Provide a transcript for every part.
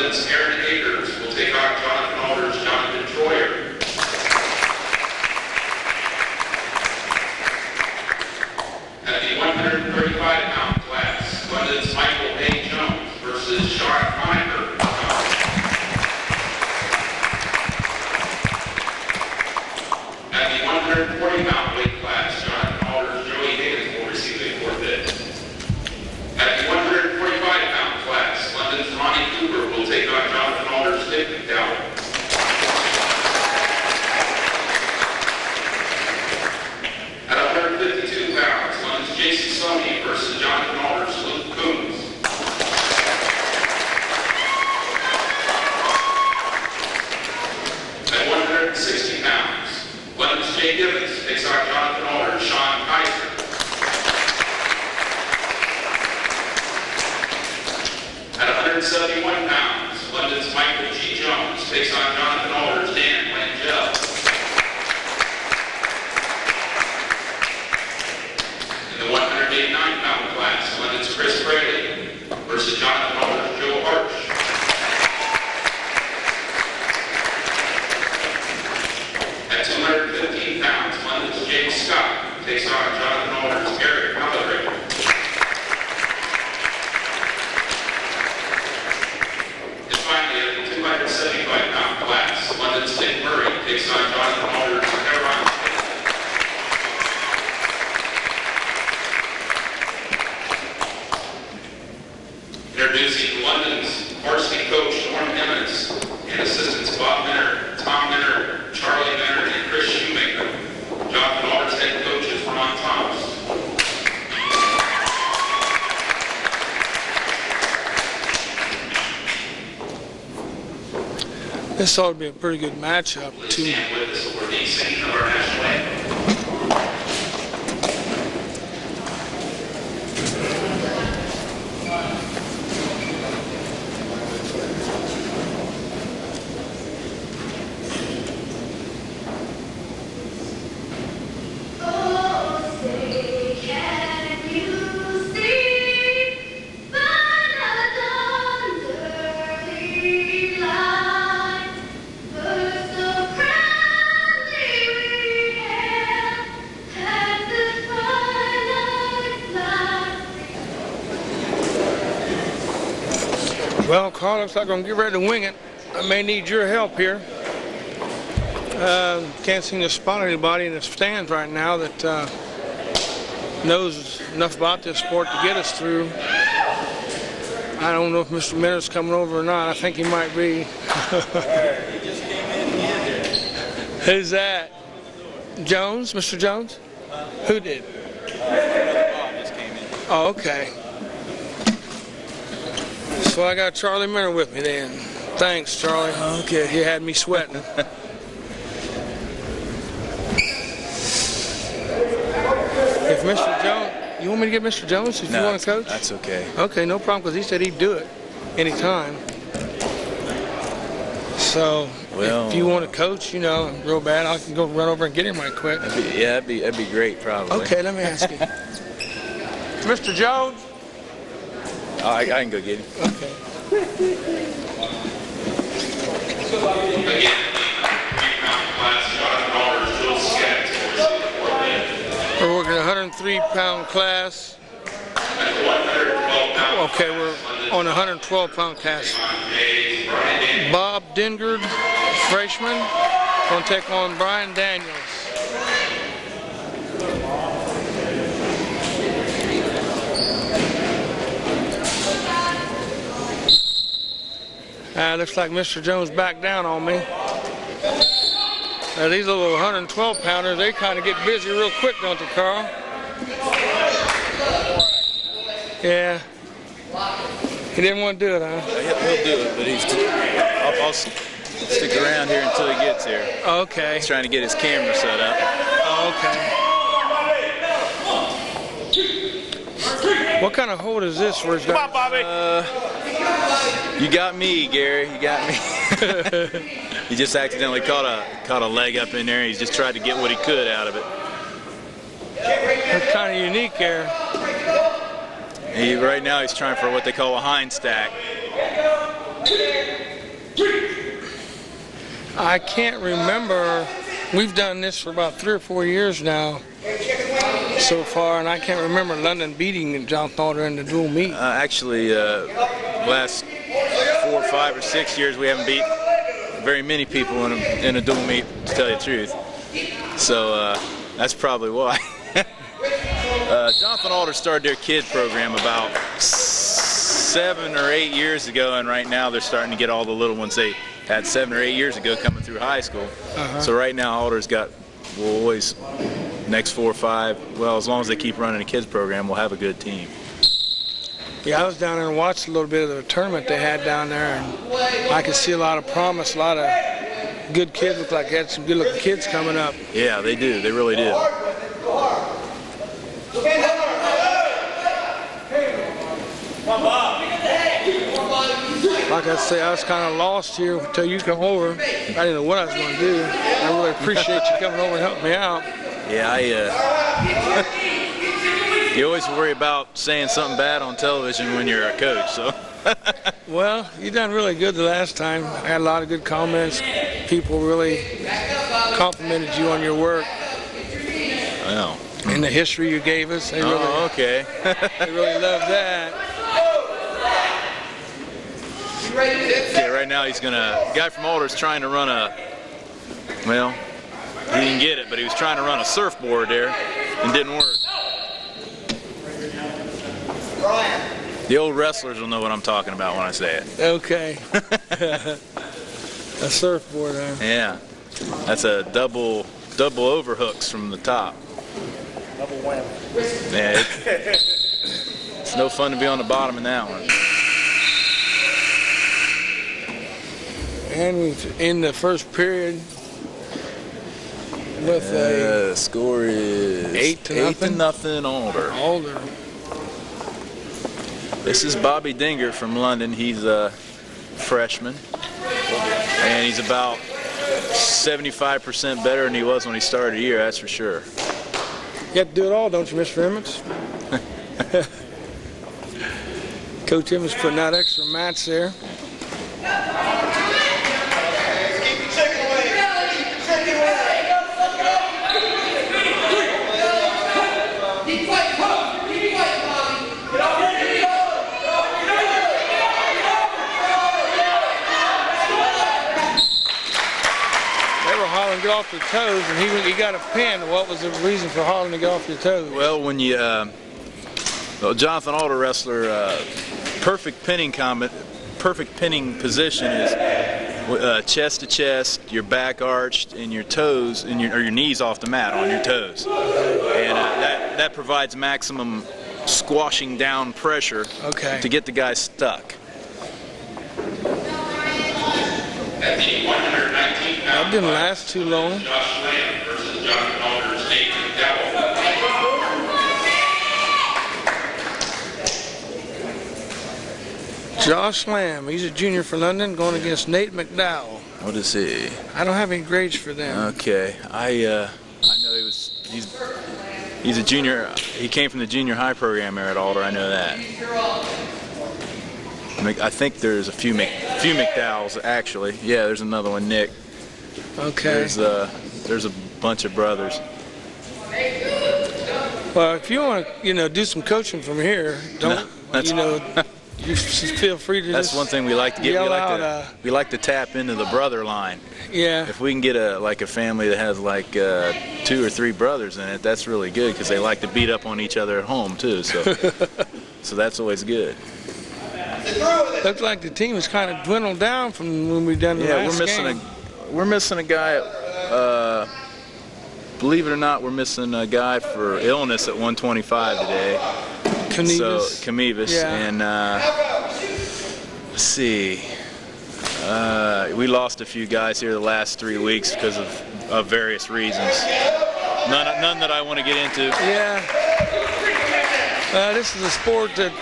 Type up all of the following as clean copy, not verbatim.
London's Aaron Akers will take on Jonathan Alder's Jonathan Troyer. At the 135-pound class, London's Michael A. Jones versus Sean Conacher. At the 140-pound weight class, Jonathan Alder's Joey Higgins will receive a forfeit. At the 145-pound class, London's Ronnie Cooper will take on Jonathan Alder's Dick McDowell. At 152 pounds, London's Jason Sumney versus Jonathan Alder's Luke Coons. At 160 pounds, London's Jay Gibbons takes on Jonathan Alder's Sean Kaiser. At 171 pounds, London's Michael G. Jones takes on Jonathan Alder's Dan Langell. In the 189-pound class, London's Chris Braley versus Jonathan Alder's Joe Arch. At 215 pounds, London's James Scott takes on Jonathan Alder's Eric Mallory. And finally, at the 275-pound class, London's Nick Murray takes on Jonathan Alder's Aaron. Introducing London's varsity coach Norm Emmons and assistants Bob Minner, Tom Minner, Charlie Minner, and Chris Shoemaker. Jonathan Alder's head coach is Ron Thomas. This ought to be a pretty good matchup. Please stand with us for the singing of our national anthem. Well, Carl, looks like I'm going to get ready to wing it. I may need your help here. Can't seem to spot anybody in the stands right now that knows enough about this sport to get us through. I don't know if Mr. Minner's coming over or not. I think he might be. Who's that? Jones? Mr. Jones? Who did? Oh, okay. So I got Charlie Minner with me then. Thanks, Charlie. Okay. You had me sweating. If Mr. Jones, you want me to get Mr. Jones if you want to coach? That's okay. Okay, no problem, because he said he'd do it anytime. So, well, if you want to coach, you know, real bad, I can go run over and get him right quick. That'd be great, probably. Okay, let me ask you. Mr. Jones? Oh, I can go get him. Okay. Again, 3-pound class, Jonathan Alder's Joel Skaggs will receive the forfeit. We're working a 103-pound class. At the 112-pound Okay, we're on a 112-pound class. Bob Dingard, freshman, going to take on Brian Daniels. Looks like Mr. Jones backed down on me. Now these little 112-pounders, they kind of get busy real quick, don't they, Carl? Yeah. He didn't want to do it, huh? He'll do it, but I'll stick around here until he gets here. Okay. He's trying to get his camera set up. Okay. What kind of hold is this? Where he's got? Come on, Bobby. You got me, Gary. You got me. He just accidentally caught a leg up in there. He's just tried to get what he could out of it. That's kind of unique there. Right now he's trying for what they call a hind stack. I can't remember. We've done this for about 3 or 4 years now so far, and I can't remember London beating Jonathan Alder in the dual meet. Actually, last 4, 5, or 6 years, we haven't beat very many people in a dual meet, to tell you the truth. So that's probably why. Jonathan Alder started their kid program about 7 or 8 years ago, and right now they're starting to get all the little ones they had 7 or 8 years ago coming through high school. So right now Alder's got, we'll always, next 4 or 5, well, as long as they keep running a kids program, we'll have a good team. Yeah, I was down there and watched a little bit of the tournament they had down there, and I could see a lot of promise, a lot of good kids. Look like they had some good-looking kids coming up. Yeah, they do. They really do. Like I say, I was kind of lost here until you come over. I didn't know what I was going to do. I really appreciate you coming over and helping me out. Yeah, you always worry about saying something bad on television when you're a coach, so. Well, you done really good the last time. I had a lot of good comments. People really complimented you on your work. Well. And the history you gave us. They really, okay. They really loved that. Okay, right now he's gonna, guy from Alder's trying to run a, well, he didn't get it, but he was trying to run a surfboard there and didn't work. The old wrestlers will know what I'm talking about when I say it. Okay. A surfboard, huh? Yeah, that's a double overhooks from the top. Double whammy. Yeah, it's no fun to be on the bottom in that one. And we've in the first period with a The score is 8-0 Alder. Alder. This is Bobby Dinger from London. He's a freshman, and he's about 75% better than he was when he started the year, that's for sure. You have to do it all, don't you, Mr. Emmons? Coach Emmons putting out extra mats there. Get off your toes, and he got a pin. What was the reason for hollering to get off your toes? Well, when you, Jonathan Alder wrestler, perfect pinning position is chest to chest, your back arched, and your toes, or your knees off the mat on your toes, and that provides maximum squashing down pressure to get the guy stuck. At the 119 That didn't last too long. Josh Lamb versus Jonathan Alder's Nathan Dowell. Josh Lamb, he's a junior for London, going against Nate McDowell. What is he? I don't have any grades for them. Okay, I know he's a junior. He came from the junior high program there at Alder. I know that. I think there's a few McDowells actually. Yeah, there's another one, Nick. Okay. There's a bunch of brothers. Well, if you want to, do some coaching from here, don't you feel free to. That's just one thing we like to get. We like to tap into the brother line. Yeah. If we can get a family that has like 2 or 3 brothers in it, that's really good because they like to beat up on each other at home too. So, so that's always good. Looks like the team has kind of dwindled down from when we done the last game. We're missing a guy. Believe it or not, we're missing a guy for illness at 125 today. Camivas. Yeah. And let's see. We lost a few guys here the last 3 weeks because of various reasons. None that I want to get into. Yeah. This is a sport that,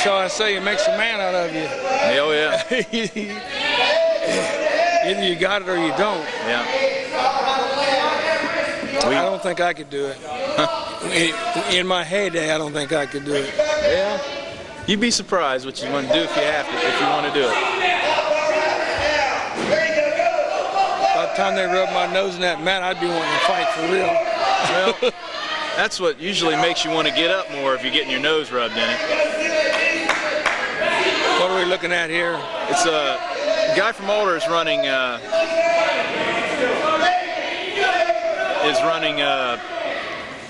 shall I say, it makes a man out of you. Oh yeah. Either you got it or you don't. Yeah. I don't think I could do it. In my heyday, I don't think I could do it. Yeah. You'd be surprised what you want to do if you want to do it. By the time they rub my nose in that mat, I'd be wanting to fight for real. Well, that's what usually makes you want to get up more if you're getting your nose rubbed in it. What are we looking at here? It's a guy from Alder is running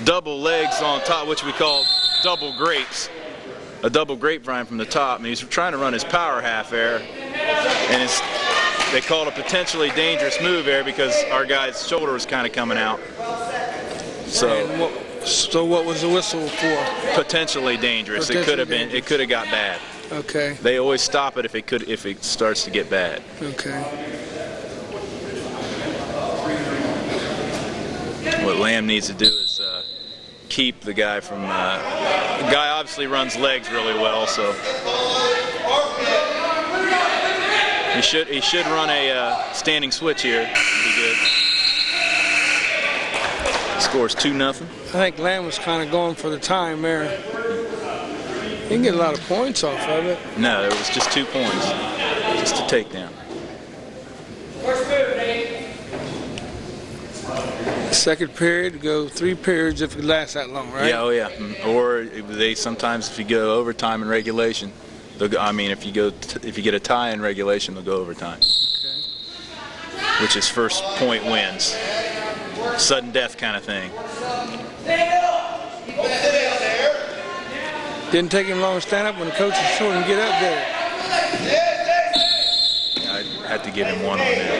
double legs on top, which we call double grapes. A double grapevine from the top, and he's trying to run his power half air, and they call it a potentially dangerous move there because our guy's shoulder was kind of coming out. So what was the whistle for? Potentially dangerous. It could have been. It could have got bad. Okay. They always stop it if it starts to get bad. Okay. What Lamb needs to do is keep the guy from. The guy obviously runs legs really well, so he should run a standing switch here. Be good. Scores 2-0. I think Lamb was kind of going for the time there. He didn't get a lot of points off of it. No, there was just 2 points. Just a takedown. Second period, go 3 periods if it lasts that long, right? Yeah, oh yeah. Or they sometimes, if you go overtime in regulation, if you get a tie in regulation, they'll go overtime. Okay. Which is first point wins. Sudden death kind of thing. Didn't take him long to stand up when the coach told him to get up there. I had to give him one on that.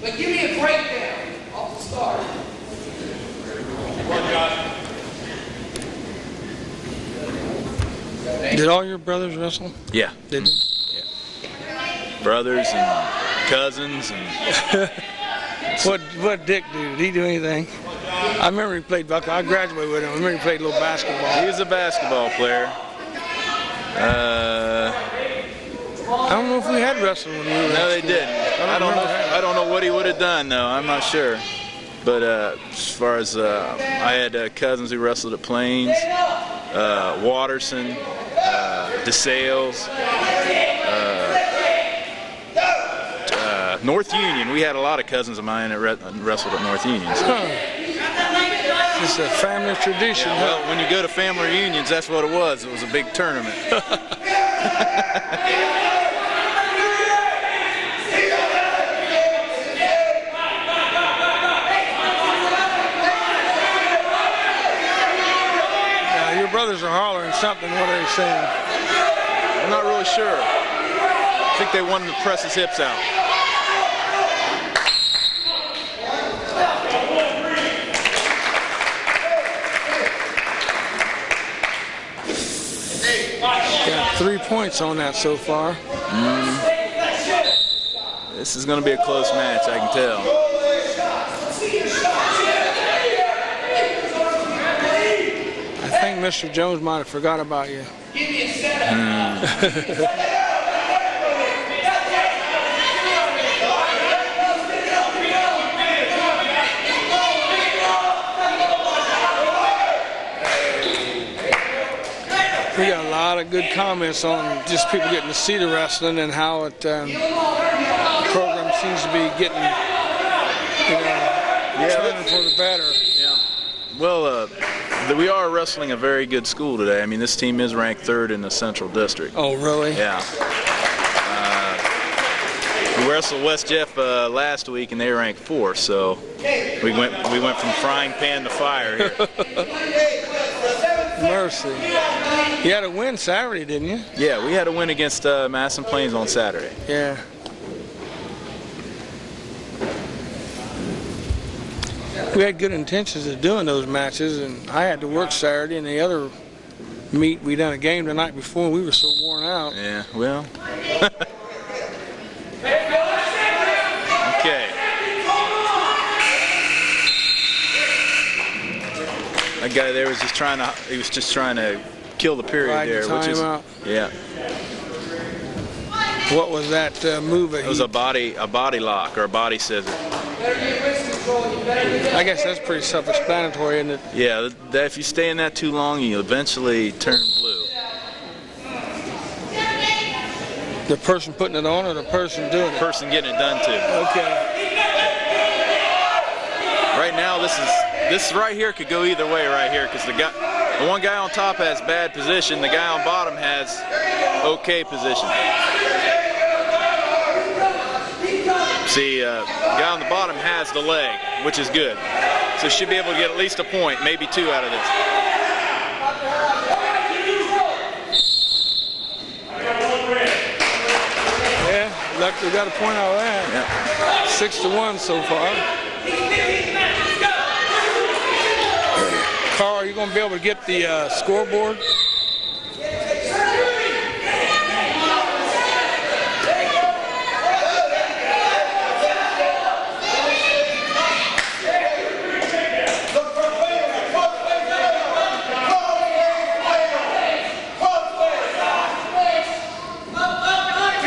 But give me a breakdown off the start. Did all your brothers wrestle? Yeah. Did they? Yeah. Brothers and cousins and. What Dick do? Did he do anything? I remember he played buckle. I graduated with him. I remember he played a little basketball. He was a basketball player. I don't know if we had wrestling when we were. No, they didn't. I don't know what he would have done though. I'm not sure. But as far as I had cousins who wrestled at Plains, Watterson, DeSales, North Union. We had a lot of cousins of mine that wrestled at North Union. So. Huh. It's a family tradition. Well, when you go to family reunions, that's what it was. It was a big tournament. Your brothers are hollering something. What are they saying? I'm not really sure. I think they want him to press his hips out. Got 3 points on that so far. This is going to be a close match, I can tell. I think Mr. Jones might have forgot about you. We got a lot of good comments on just people getting to see the wrestling and how it the program seems to be getting, turning for the better. Yeah. Well, we are wrestling a very good school today. I mean, this team is ranked 3rd in the Central District. Oh, really? Yeah. We wrestled West Jeff last week, and they ranked 4th. So we went from frying pan to fire here. Mercy. You had a win Saturday, didn't you? Yeah, we had a win against Madison Plains on Saturday. Yeah. We had good intentions of doing those matches, and I had to work Saturday, and the other meet, we done a game the night before, and we were so worn out. Yeah, well. Okay. That guy there was just trying to kill the period Ride there, the which is out. yeah. What was that move? It was a body lock or a body scissor. I guess that's pretty self-explanatory, isn't it? Yeah, if you stay in that too long, you eventually turn blue. The person putting it on or the person doing it? Person getting it done too. Okay. Right now, this right here could go either way right here, because the one guy on top has bad position, the guy on bottom has okay position. See, the guy on the bottom has the leg, which is good. So should be able to get at least a point, maybe 2 out of this. Yeah, luckily we got a point out of that. Yeah. 6-1 so far. Carl, are you going to be able to get the scoreboard?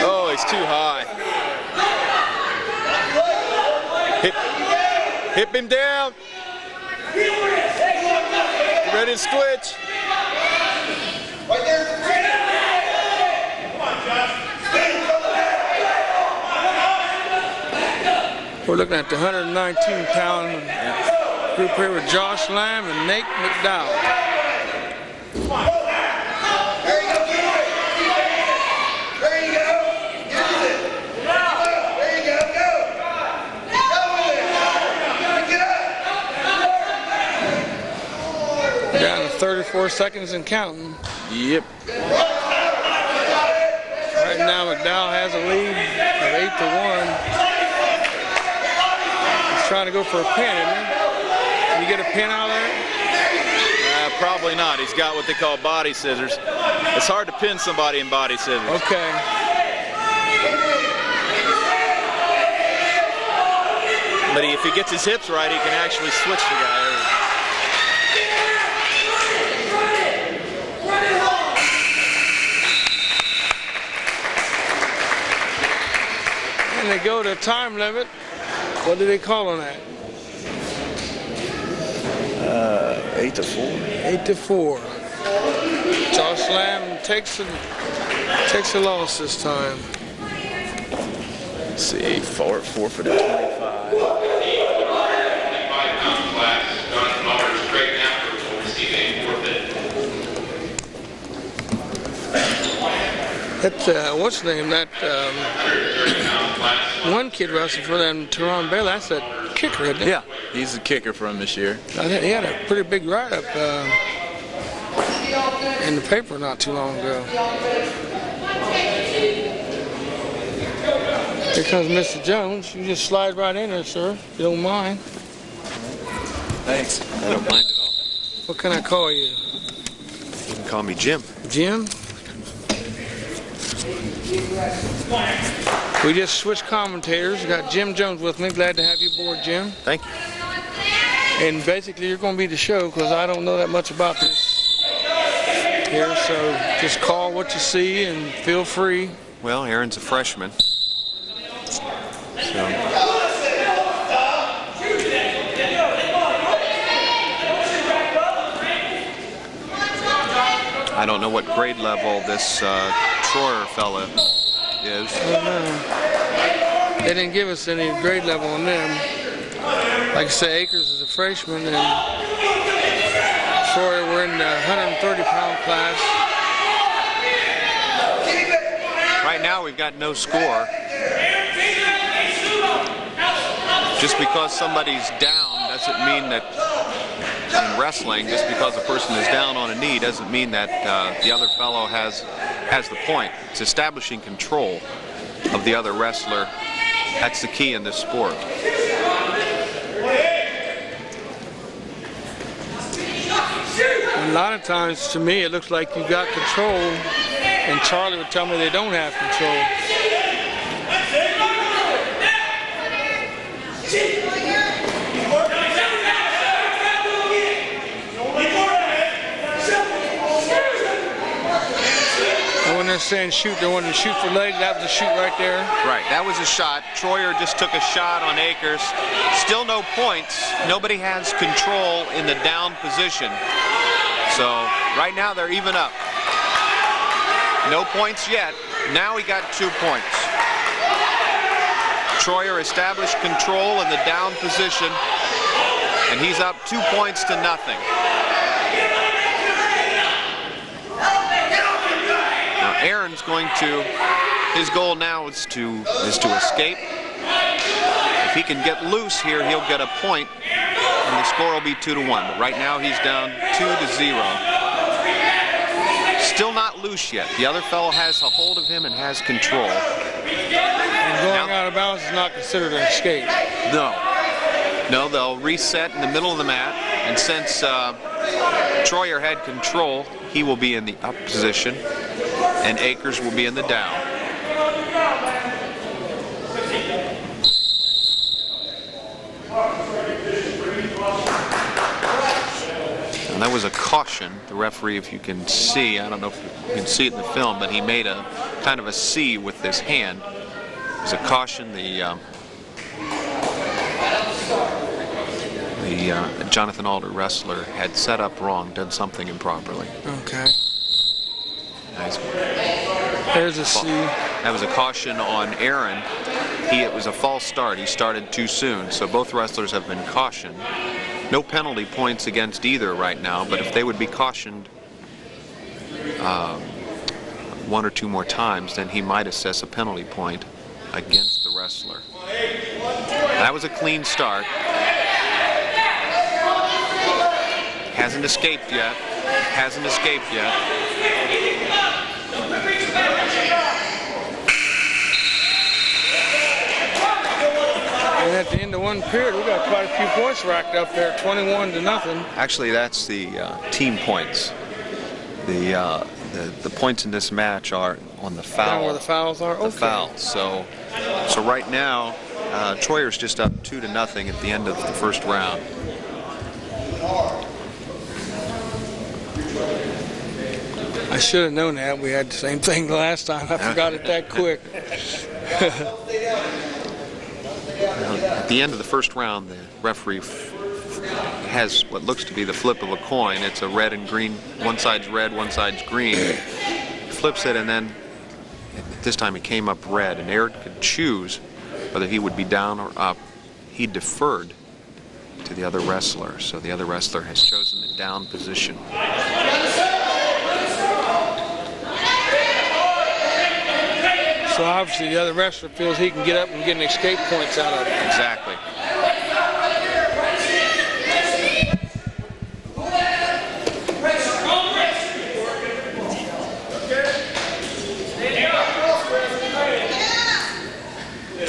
Oh, he's too high. Hip him down. Ready to switch. We're looking at the 119-pound group here with Josh Lamb and Nate McDowell. Down to 34 seconds and counting. Yep. Right now McDowell has a lead of 8-1. He's trying to go for a pin, isn't he? Can you get a pin out of there? Probably not. He's got what they call body scissors. It's hard to pin somebody in body scissors. Okay. But if he gets his hips right, he can actually switch the guy. And they go to time limit. What do they call on that? 8-4. 8-4. Josh Lamb takes a loss this time. Let's see, forfeited 25. 25-pound class, Jonathan Alders, straight after will receive a forfeit. That, what's the name? That one kid wrestling for them, Teron Bailey. That's that kicker, isn't it? Yeah, he's the kicker from this year. I think he had a pretty big write-up in the paper not too long ago. Here comes Mr. Jones. You just slide right in there, sir, if you don't mind. Thanks. I don't mind at all. What can I call you? You can call me Jim. Jim? We just switched commentators. Got Jim Jones with me. Glad to have you aboard, Jim. Thank you. And basically, you're going to be the show because I don't know that much about this here. So just call what you see and feel free. Well, Aaron's a freshman. So I don't know what grade level this Troyer fella is. I don't know. They didn't give us any grade level on them. Like I say, Akers is a freshman, and Troy, we're in the 130-pound class. Right now, we've got no score. Just because somebody's down doesn't mean that in wrestling, just because a person is down on a knee doesn't mean that the other fellow has the point. It's establishing control of the other wrestler. That's the key in this sport. A lot of times, to me, it looks like you got control, and Charlie would tell me they don't have control. And when they're saying shoot, they want to shoot for legs. That was a shoot right there. Right, that was a shot. Troyer just took a shot on Akers. Still no points. Nobody has control in the down position. So right now they're even up. No points yet. Now he got 2 points. Troyer established control in the down position, and he's up 2 points to nothing. Now Aaron's going to, his goal now is to escape. If he can get loose here, he'll get a point, and the score will be 2-1. But right now he's down 2-0. Still not loose yet. The other fellow has a hold of him and has control. And going out of bounds is not considered an escape. No, they'll reset in the middle of the mat, and since Troyer had control, he will be in the up position, and Akers will be in the down. And that was a caution. The referee, if you can see, I don't know if you can see it in the film, but he made a kind of a C with his hand. It was a caution. The Jonathan Alder wrestler had set up wrong, done something improperly. Okay. Nice. There's a C. That was a caution on Aaron. It was a false start. He started too soon, so both wrestlers have been cautioned. No penalty points against either right now, but if they would be cautioned 1 or 2 more times, then he might assess a penalty point against the wrestler. That was a clean start. Hasn't escaped yet. Hasn't escaped yet. And at the end of one period, we got quite a few points racked up there, 21-0. Actually, that's the team points. The points in this match are on the foul. Down where the fouls are? The foul. So right now, Troyer's just up 2-0 at the end of the first round. I should have known that. We had the same thing the last time. I forgot it that quick. At the end of the first round, the referee has what looks to be the flip of a coin. It's a red and green. One side's red, one side's green. He flips it, and then this time it came up red, and Aaron could choose whether he would be down or up. He deferred to the other wrestler, so the other wrestler has chosen the down position. So obviously the other wrestler feels he can get up and get an escape points out of it. Exactly.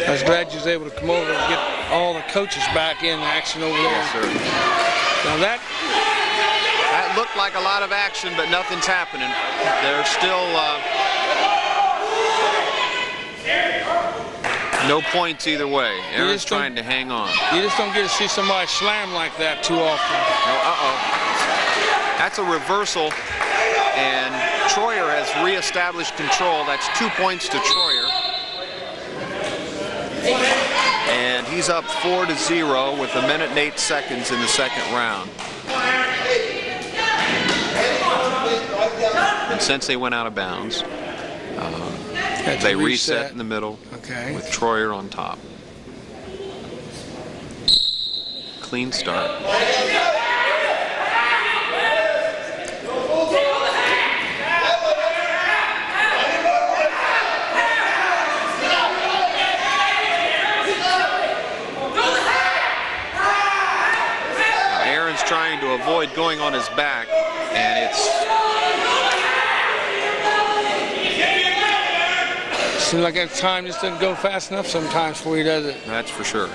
I was glad you was able to come over and get all the coaches back in action over there. Yes, sir. Now that looked like a lot of action, but nothing's happening. There's still no points either way. Aaron's trying to hang on. You just don't get to see somebody slam like that too often. No, That's a reversal, and Troyer has reestablished control. That's 2 points to Troyer. And he's up 4-0 with 1 minute and 8 seconds in the second round. And since they went out of bounds, they reset in the middle with Troyer on top. Clean start. Aaron's trying to avoid going on his back, and seems like that time just doesn't go fast enough sometimes before he does it. That's for sure.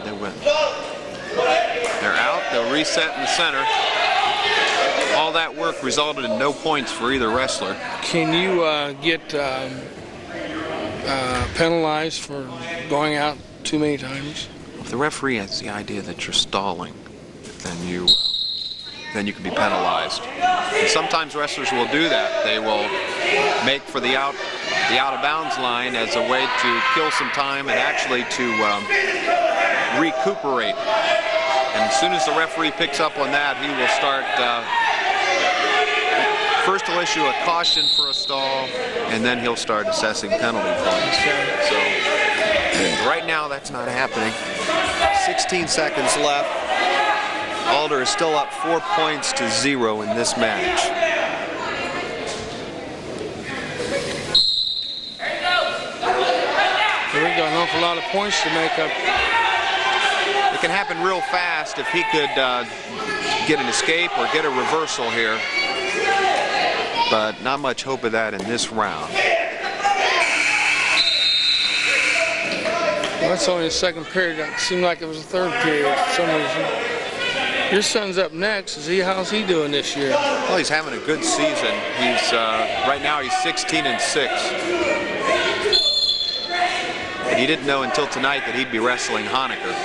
They win. They're out. They'll reset in the center. All that work resulted in no points for either wrestler. Can you get penalized for going out too many times? If the referee has the idea that you're stalling, then you can be penalized. And sometimes wrestlers will do that. They will make for the out of bounds line as a way to kill some time and actually to recuperate. And as soon as the referee picks up on that, he will start First he'll issue a caution for a stall, and then he'll start assessing penalty points. So right now that's not happening. 16 seconds left. Alder is still up 4 points to 0 in this match. We've got an awful lot of points to make up. It can happen real fast if he could get an escape or get a reversal here. But not much hope of that in this round. Well, that's only the second period. It seemed like it was the third period for some reason. Your son's up next. How's he doing this year? Well, he's having a good season. He's right now he's 16-6. And he didn't know until tonight that he'd be wrestling Honecker.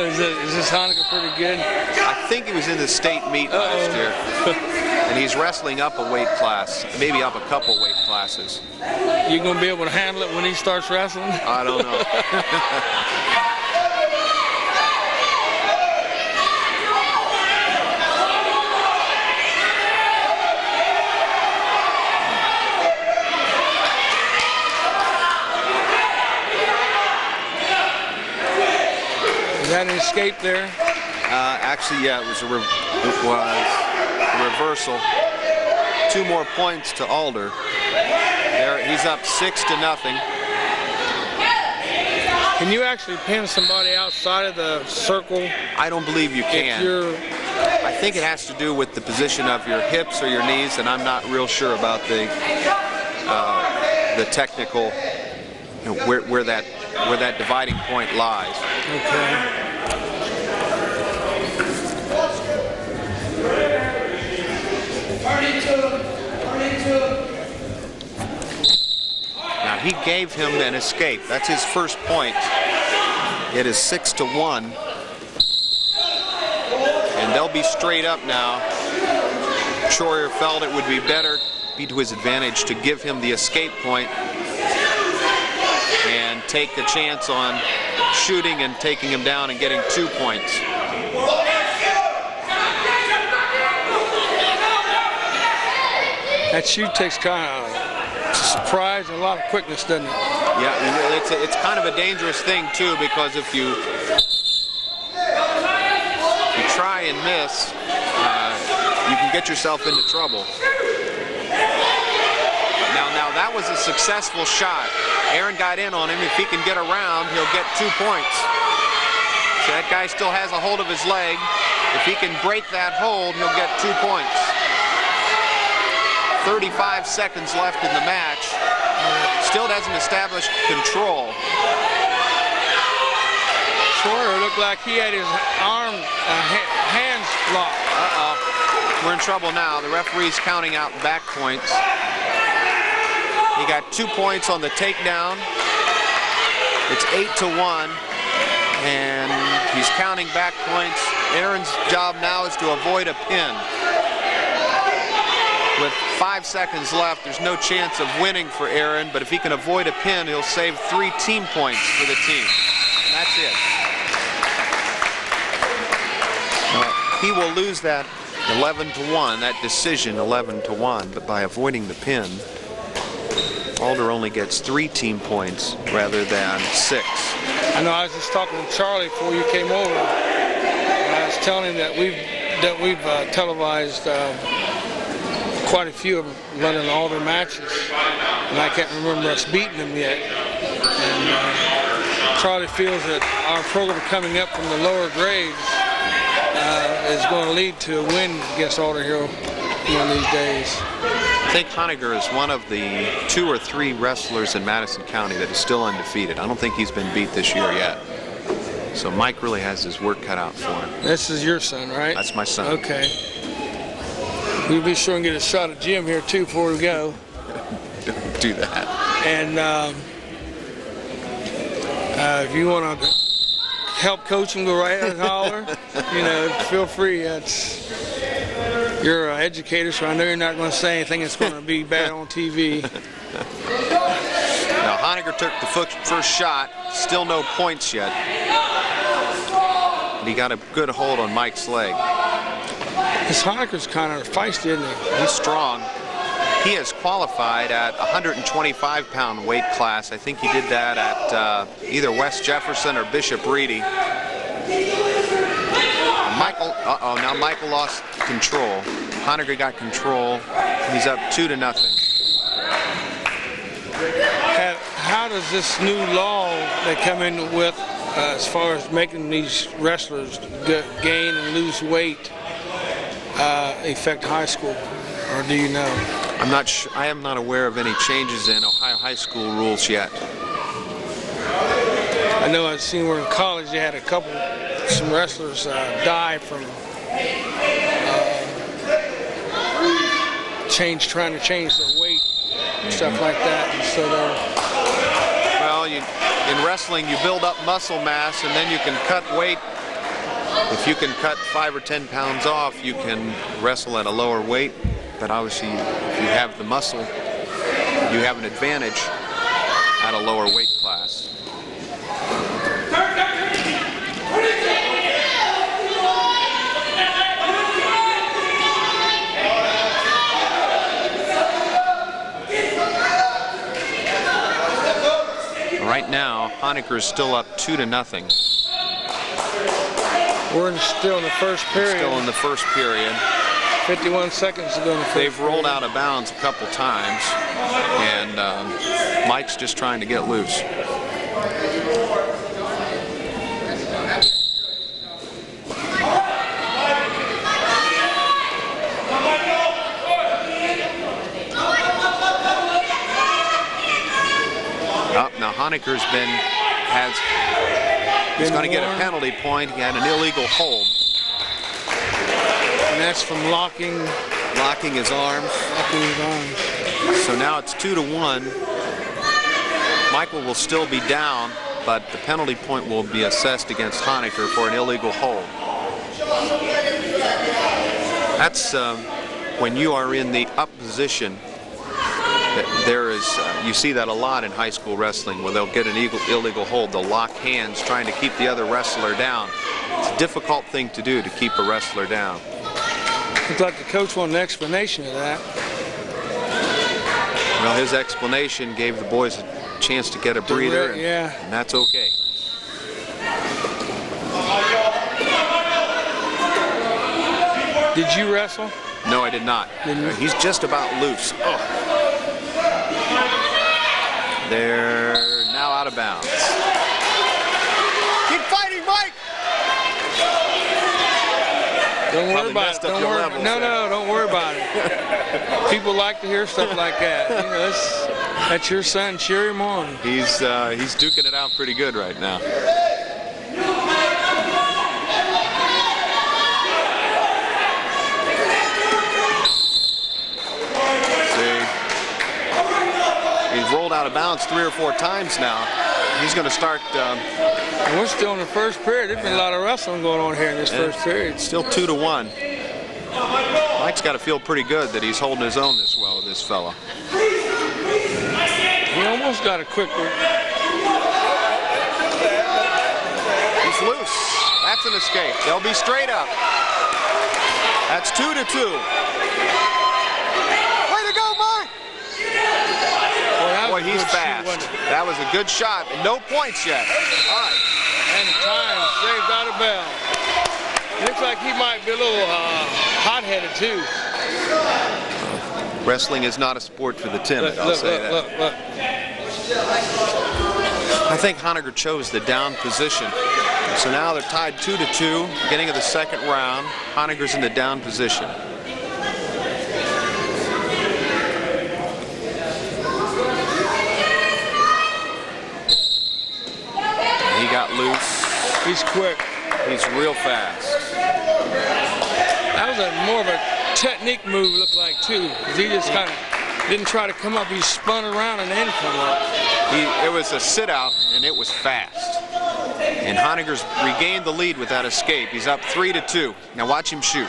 Is this Honecker pretty good? I think he was in the state meet last year. And he's wrestling up a weight class, maybe up a couple weight classes. You gonna be able to handle it when he starts wrestling? I don't know. Is that an escape there? Actually, yeah, it was a reversal. 2 more points to Alder. There, he's up 6-0. Can you actually pin somebody outside of the circle? I don't believe you can. I think it has to do with the position of your hips or your knees, and I'm not real sure about the technical, where that dividing point lies. Okay. Now he gave him an escape. That's his first point. It is 6-1. And they'll be straight up now. Troyer felt it would be to his advantage to give him the escape point and take the chance on shooting and taking him down and getting 2 points. That shoot takes kind of surprise and a lot of quickness, doesn't it? Yeah, it's kind of a dangerous thing too, because if you try and miss, you can get yourself into trouble. Now that was a successful shot. Aaron got in on him. If he can get around, he'll get 2 points. So that guy still has a hold of his leg. If he can break that hold, he'll get 2 points. 35 seconds left in the match. Still doesn't establish control. Troyer looked like he had his hands locked. Uh-oh. We're in trouble now. The referee's counting out back points. He got 2 points on the takedown. It's 8-1. And he's counting back points. Aaron's job now is to avoid a pin. With 5 seconds left, there's no chance of winning for Aaron, but if he can avoid a pin, he'll save 3 team points for the team. And that's it. He will lose that 11-1, that decision 11-1, but by avoiding the pin, Alder only gets 3 team points rather than 6. I know, I was just talking to Charlie before you came over. And I was telling him that we've televised quite a few of them running Alder matches, and I can't remember us beating them yet. And Charlie feels that our program coming up from the lower grades is going to lead to a win against Alder Hill one of these days. I think Honecker is one of the 2 or 3 wrestlers in Madison County that is still undefeated. I don't think he's been beat this year yet. So Mike really has his work cut out for him. This is your son, right? That's my son. Okay. We'll be sure and get a shot at Jim here too before we go. Don't do that. And if you want to help coach him, go right ahead and holler. Feel free. You're an educator, so I know you're not going to say anything that's going to be bad on TV. Now Honecker took the first shot. Still no points yet. And he got a good hold on Mike's leg. This Honecker's kind of feisty, isn't he? He's strong. He has qualified at 125-pound weight class. I think he did that at either West Jefferson or Bishop Reedy. Now Michael lost control. Honegger got control. He's up 2-0. How does this new law they come in with as far as making these wrestlers gain and lose weight affect high school, or do you know? I'm not sure. I am not aware of any changes in Ohio high school rules yet. I know I've seen where in college they had some wrestlers die from trying to change their weight and stuff like that. And so well, in wrestling you build up muscle mass and then you can cut weight. If you can cut 5 or 10 pounds off, you can wrestle at a lower weight. But obviously, if you have the muscle, you have an advantage at a lower weight class. Right now, Honegger is still up 2-0. we're still in the first period. Still in the first period. 51 seconds to go in the first They've rolled period. out of bounds a couple times, and Mike's just trying to get loose. Now Honegger's he's going to get a penalty point. He had an illegal hold. And that's from locking his arms. So now it's 2-1. Michael will still be down, but the penalty point will be assessed against Honegger for an illegal hold. That's when you are in the up position. You see that a lot in high school wrestling where they'll get an illegal hold. They'll lock hands trying to keep the other wrestler down. It's a difficult thing to do, to keep a wrestler down. Looks like the coach wanted an explanation of that. Well, his explanation gave the boys a chance to get a breather, and that's okay. Did you wrestle? No, I did not. He's just about loose. Oh. They're now out of bounds. Keep fighting, Mike! Don't worry about it. Don't worry about it. People like to hear stuff like that. You know, that's your son. Cheer him on. He's duking it out pretty good right now. He's rolled out of bounds 3 or 4 times now. He's going to start. And we're still in the first period. There's been a lot of wrestling going on here in this first period. Still 2-1. Mike's got to feel pretty good that he's holding his own this well with this fella. He almost got a quick one. He's loose. That's an escape. They'll be straight up. That's 2-2. Boy, he's fast. That was a good shot. No points yet. All right. And the time saved out of bounds. Looks like he might be a little hot-headed, too. Wrestling is not a sport for the timid, I'll say that. Look. I think Honegger chose the down position. So now they're tied 2-2, beginning of the second round. Honegger's in the down position. He got loose. He's quick. He's real fast. That was more of a technique move, looked like, too. He just kind of didn't try to come up. He spun around and then come up. It was a sit-out, and it was fast. And Honegger's regained the lead with that escape. He's up 3-2. Now watch him shoot.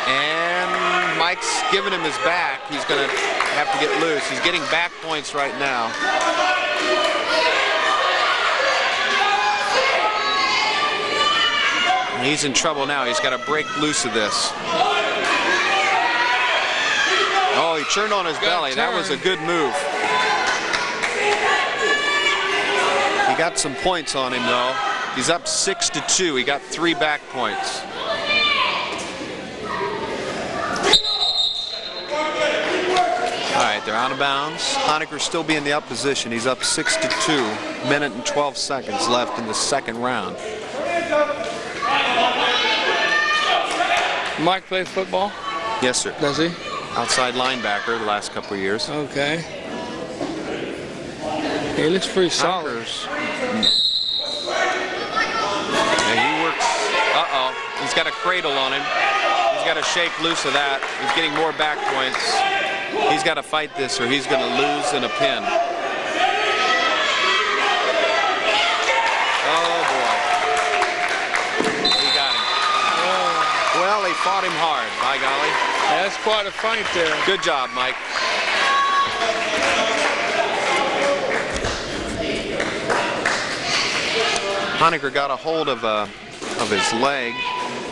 And Mike's giving him his back. He's going to have to get loose. He's getting back points right now. He's in trouble now. He's got to break loose of this. Oh, he turned on his belly. That was a good move. He got some points on him, though. He's up 6-2. He got 3 back points. All right, they're out of bounds. Honecker still be in the up position. He's up 6-2. Minute and 12 seconds left in the second round. Mike play football? Yes, sir. Does he? Outside linebacker the last couple of years. Okay. He looks pretty solid. Yeah, he works. Uh-oh. He's got a cradle on him. He's got to shake loose of that. He's getting more back points. He's got to fight this or he's going to lose in a pin. Oh, boy. He got him. Well, he fought him hard, by golly. That's quite a fight there. Good job, Mike. Honecker got a hold of his leg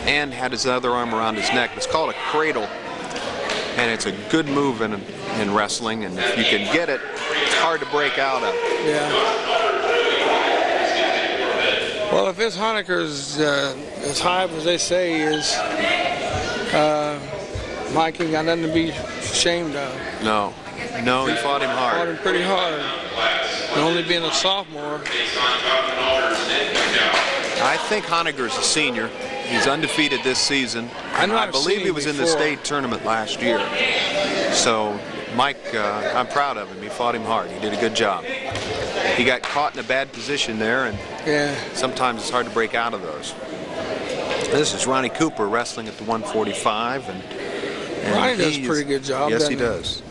and had his other arm around his neck. It's called a cradle, and it's a good move in wrestling, and if you can get it, it's hard to break out of. Yeah. Well, if this Honecker's as high as they say he is, Mike ain't got nothing to be ashamed of. No, he fought him hard. Fought him pretty hard. And only being a sophomore. I think Honecker's a senior. He's undefeated this season. I believe he was in the state tournament last year. So, Mike, I'm proud of him. He fought him hard. He did a good job. He got caught in a bad position there, and sometimes it's hard to break out of those. This is Ronnie Cooper wrestling at the 145, and Ronnie does a pretty good job. Yes, he does.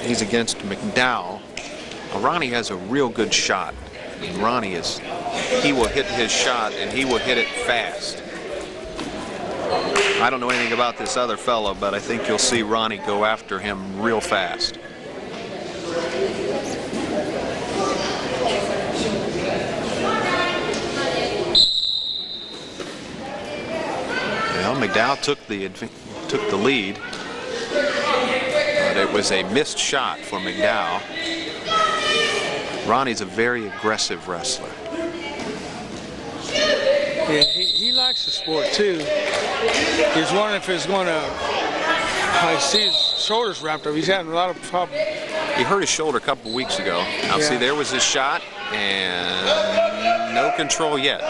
He's against McDowell. Now, Ronnie has a real good shot. And Ronnie he will hit his shot, and he will hit it fast. I don't know anything about this other fellow, but I think you'll see Ronnie go after him real fast. Well, McDowell took the lead, but it was a missed shot for McDowell. Ronnie's a very aggressive wrestler. Yeah, he likes the sport too. He's wondering if he's going to. I see his shoulders wrapped up. He's having a lot of problems. He hurt his shoulder a couple weeks ago. Now see, there was his shot, and no control yet.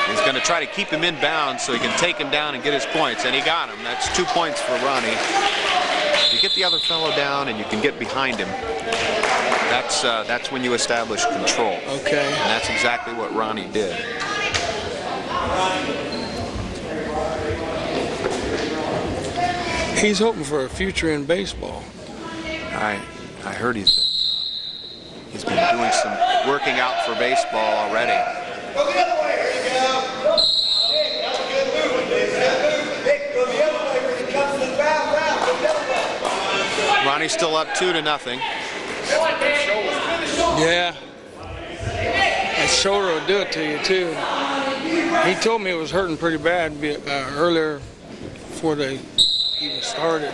He's going to try to keep him in bounds so he can take him down and get his points, and he got him. That's 2 points for Ronnie. You get the other fellow down and you can get behind him. That's when you establish control. Okay. And that's exactly what Ronnie did. He's hoping for a future in baseball. I heard he's been doing some working out for baseball already. Go the other way. There you go. Hey, that's a good move. Nick, go the other way when it comes to the foul. Go the other way. Ronnie's still up 2-0. Yeah. That shoulder will do it to you too. He told me it was hurting pretty bad earlier before they even started.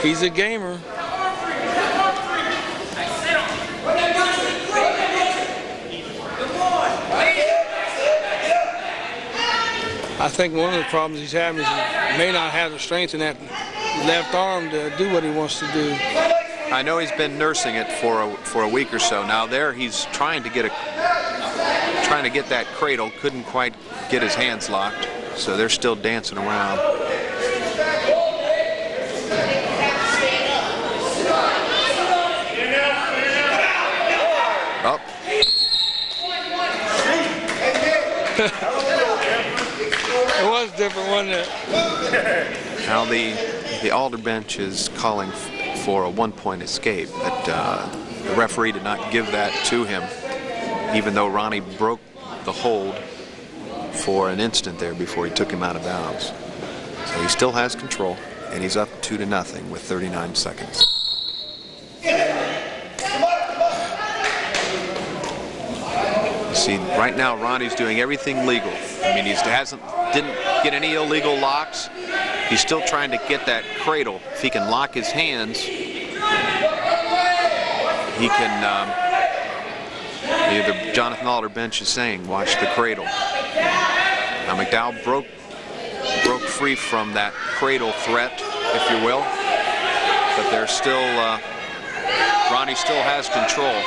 He's a gamer. I think one of the problems he's having is he may not have the strength in that left arm to do what he wants to do. I know he's been nursing it for a week or so now. There, he's trying to get that cradle. Couldn't quite get his hands locked, so they're still dancing around. Up. It was different, wasn't it? Now the Alder bench is calling for a 1-point escape, but the referee did not give that to him, even though Ronnie broke the hold for an instant there before he took him out of bounds. So he still has control, and he's up 2-0 with 39 seconds. See, right now Ronnie's doing everything legal. I mean, didn't get any illegal locks. He's still trying to get that cradle. If he can lock his hands, he can. Either Jonathan Alder bench is saying, "Watch the cradle." Now McDowell broke free from that cradle threat, if you will, but there's still Ronnie still has control.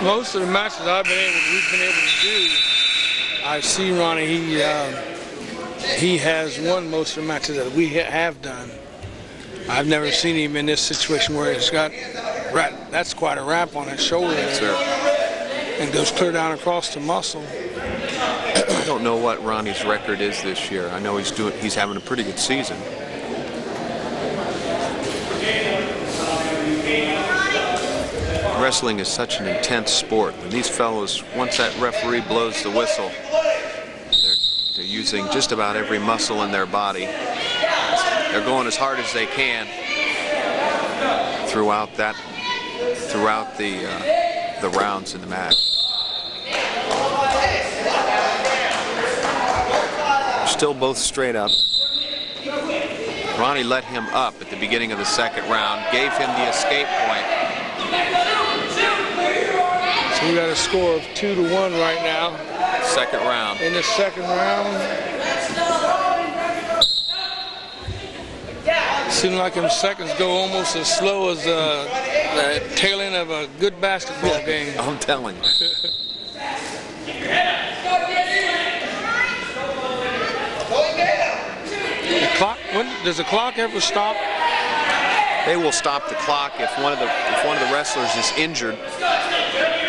Most of the matches we've been able to do, I've seen Ronnie. He has won most of the matches that we have done. I've never seen him in this situation where he's got that's quite a wrap on his shoulder and goes clear down across the muscle. I don't know what Ronnie's record is this year. I know he's having a pretty good season. Wrestling is such an intense sport, and these fellows, once that referee blows the whistle, they're using just about every muscle in their body. They're going as hard as they can throughout the rounds in the match. Still both straight up. Ronnie let him up at the beginning of the second round, gave him the escape point. So we got a score of 2-1 right now. Second round. In the second round. Seems like them seconds go almost as slow as the tail end of a good basketball game. I'm telling you. Does the clock ever stop? They will stop the clock if one of the wrestlers is injured.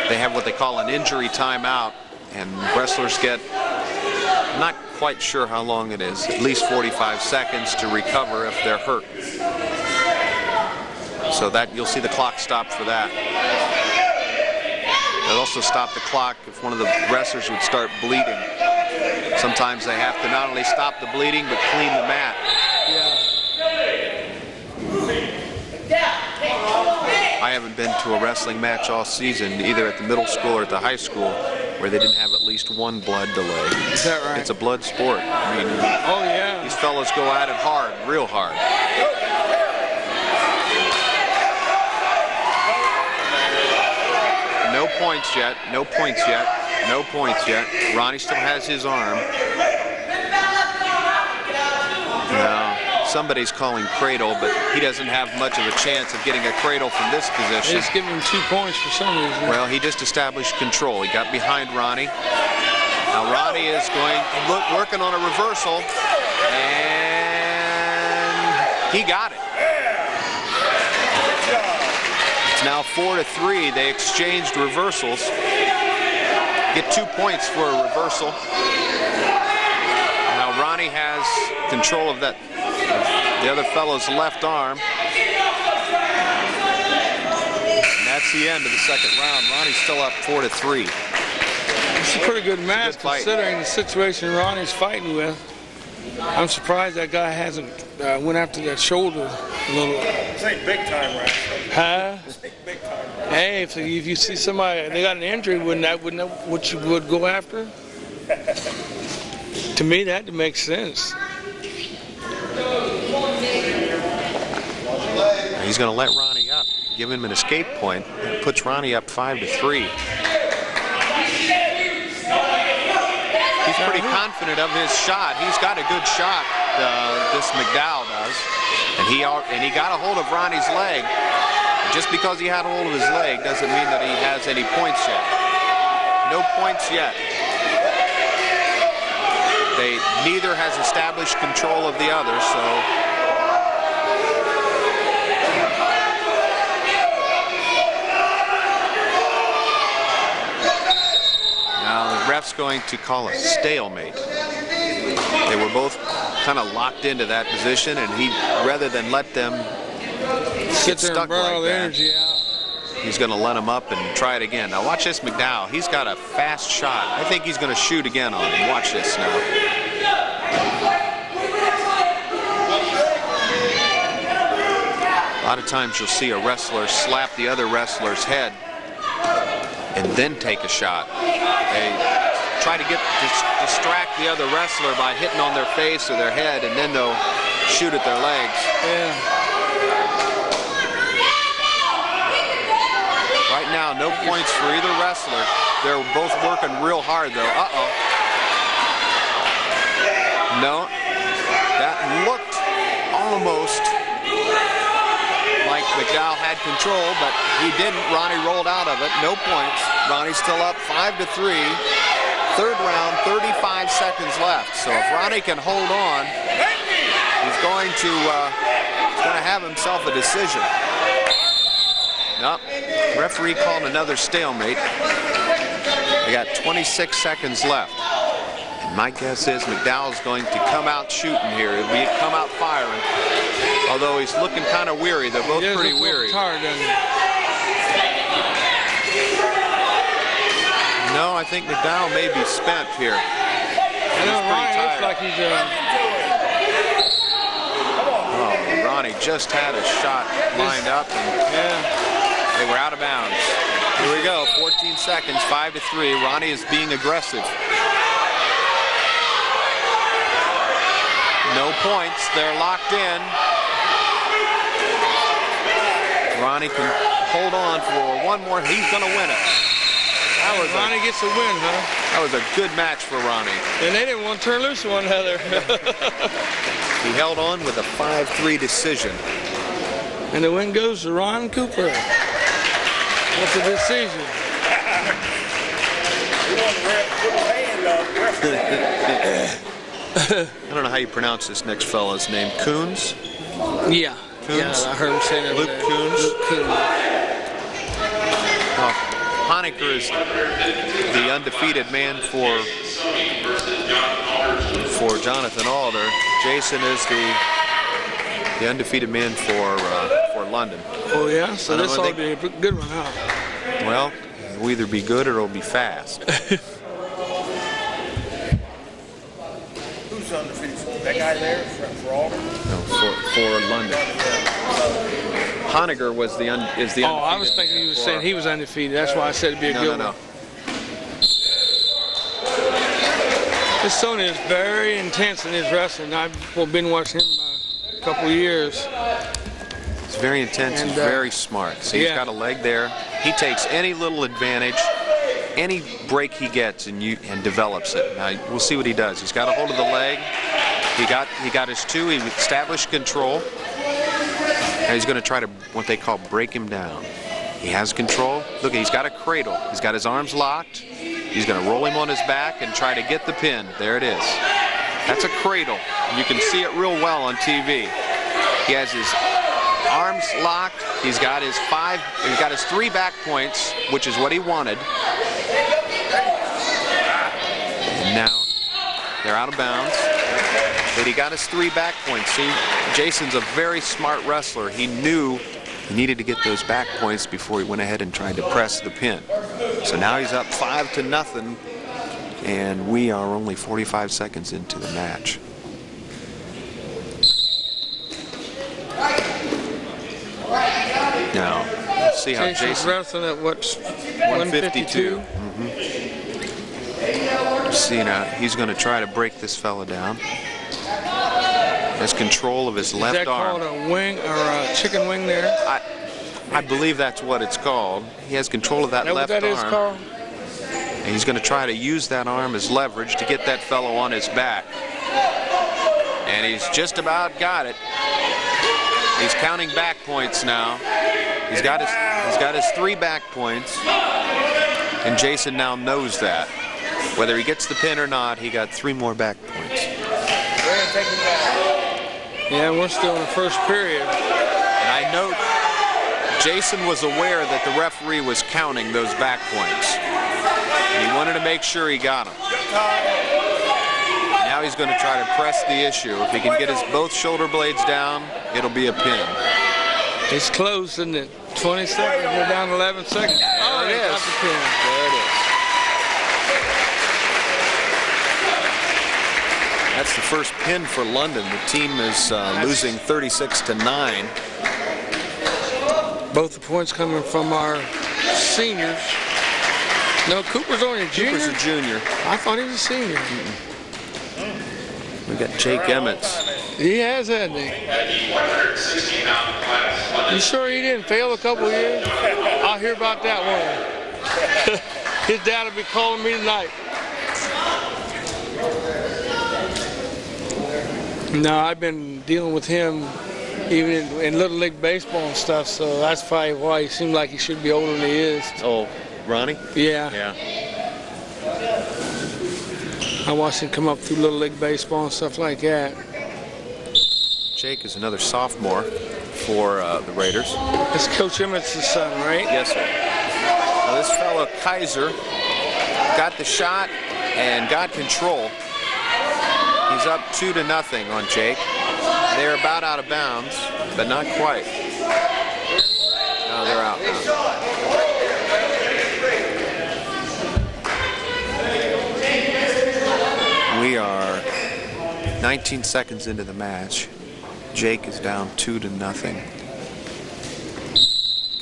They have what they call an injury timeout, and wrestlers get, I'm not quite sure how long it is, at least 45 seconds to recover if they're hurt. So that you'll see the clock stop for that. They'll also stop the clock if one of the wrestlers would start bleeding. Sometimes they have to not only stop the bleeding but clean the mat. I haven't been to a wrestling match all season, either at the middle school or at the high school, where they didn't have at least one blood delay. Is that right? It's a blood sport. I mean, oh yeah. These fellows go at it hard, real hard. No points yet. No points yet. No points yet. Ronnie still has his arm. Now, somebody's calling cradle, but he doesn't have much of a chance of getting a cradle from this position. He's giving him 2 points for some reason. Well, he just established control. He got behind Ronnie. Now Ronnie is working on a reversal, and he got it. It's now 4-3. They exchanged reversals. Get 2 points for a reversal. Now Ronnie has control of the other fellow's left arm. And that's the end of the second round. Ronnie's still up 4-3. It's a pretty good match considering the situation Ronnie's fighting with. I'm surprised that guy hasn't went after that shoulder a little. This ain't big time wrestling. Huh? This ain't big time wrestling. Hey, if you see somebody they got an injury, wouldn't that what you would go after? To me, that makes sense. He's going to let Ronnie up, give him an escape point, and puts Ronnie up 5-3. He's pretty confident of his shot. He's got a good shot, this McDowell does. And he got a hold of Ronnie's leg. Just because he had a hold of his leg doesn't mean that he has any points yet. No points yet. Neither has established control of the other, so. Now the ref's going to call a stalemate. They were both kind of locked into that position, and he, rather than let them get stuck like that, he's going to let him up and try it again. Now watch this McDowell. He's got a fast shot. I think he's going to shoot again on him. Watch this now. A lot of times you'll see a wrestler slap the other wrestler's head and then take a shot. They try to distract the other wrestler by hitting on their face or their head, and then they'll shoot at their legs. Yeah. Right now, no points for either wrestler. They're both working real hard, though. Uh-oh. No. That looked almost like McDowell had control, but he didn't. Ronnie rolled out of it. No points. Ronnie's still up 5-3. Third round, 35 seconds left. So if Ronnie can hold on, he's going to have himself a decision. Nope. Referee called another stalemate. They got 26 seconds left. And my guess is McDowell's going to come out shooting here. He'll come out firing. Although he's looking kind of weary. They're both pretty weary. Tired, doesn't he? No, I think McDowell may be spent here. I know Ronnie looks like he's Oh, Ronnie just had a shot lined up, and they were out of bounds. Here we go, 14 seconds, 5-3. Ronnie is being aggressive. No points, they're locked in. Ronnie can hold on for one more. He's going to win it. Ronnie gets a win, huh? That was a good match for Ronnie. And they didn't want to turn loose one another. He held on with a 5-3 decision. And the win goes to Ron Cooper. What's the decision? I don't know how you pronounce this next fella's name. Coons? Yeah. Coons? Yeah, I heard him say that. Luke Coons? Luke Coons. Honecker is the undefeated man for Jonathan Alder. Jason is the undefeated man for London. Oh yeah, so this ought to be a good one, huh? Well, it'll either be good or it'll be fast. Who's undefeated? That guy there for Alder? No, for London. Honecker was the undefeated. Oh, I was thinking he was saying he was undefeated. That's why I said it'd be a good one. This Sony is very intense in his wrestling. I've been watching him a couple years. He's very intense and very smart. See, he's got a leg there. He takes any little advantage, any break he gets, and develops it. Now we'll see what he does. He's got a hold of the leg. He got his two. He established control. Now he's going to try to what they call break him down. He has control. Look, he's got a cradle. He's got his arms locked. He's going to roll him on his back and try to get the pin. There it is. That's a cradle. You can see it real well on TV. He has his arms locked. He's got his 3 back points, which is what he wanted. And now they're out of bounds. But he got his 3 back points. See, Jason's a very smart wrestler. He knew he needed to get those back points before he went ahead and tried to press the pin. So now he's up 5-0, and we are only 45 seconds into the match. Now, let's see how Jason's wrestling at what? 152. See now, he's going to try to break this fella down. Has control of his left arm. Is that called a wing or a chicken wing there? I believe that's what it's called. He has control of that left arm. Is that called? And he's going to try to use that arm as leverage to get that fellow on his back. And he's just about got it. He's counting back points now. He's got his 3 back points. And Jason now knows that. Whether he gets the pin or not, he got 3 more back points. Yeah, we're still in the first period. And I note Jason was aware that the referee was counting those back points. And he wanted to make sure he got them. Now he's going to try to press the issue. If he can get his both shoulder blades down, it'll be a pin. It's close, isn't it? 20 seconds, we're down 11 seconds. There it is. There it is. That's the first pin for London. The team is losing 36-9. Both the points coming from our seniors. No, Cooper's only a junior? Cooper's a junior. I thought he was a senior. We got Jake Emmets. He has, hasn't he? At the 160-pound class, London. You sure he didn't fail a couple of years? I'll hear about that one. His dad will be calling me tonight. No, I've been dealing with him even in Little League Baseball and stuff, so that's probably why he seemed like he should be older than he is. Oh, Ronnie? Yeah. Yeah. I watched him come up through Little League Baseball and stuff like that. Jake is another sophomore for the Raiders. That's Coach Emmett's son, right? Yes, sir. Now this fellow, Kaiser, got the shot and got control. He's up 2-0 on Jake. They're about out of bounds, but not quite. No, they're out now. We are 19 seconds into the match. Jake is down 2-0.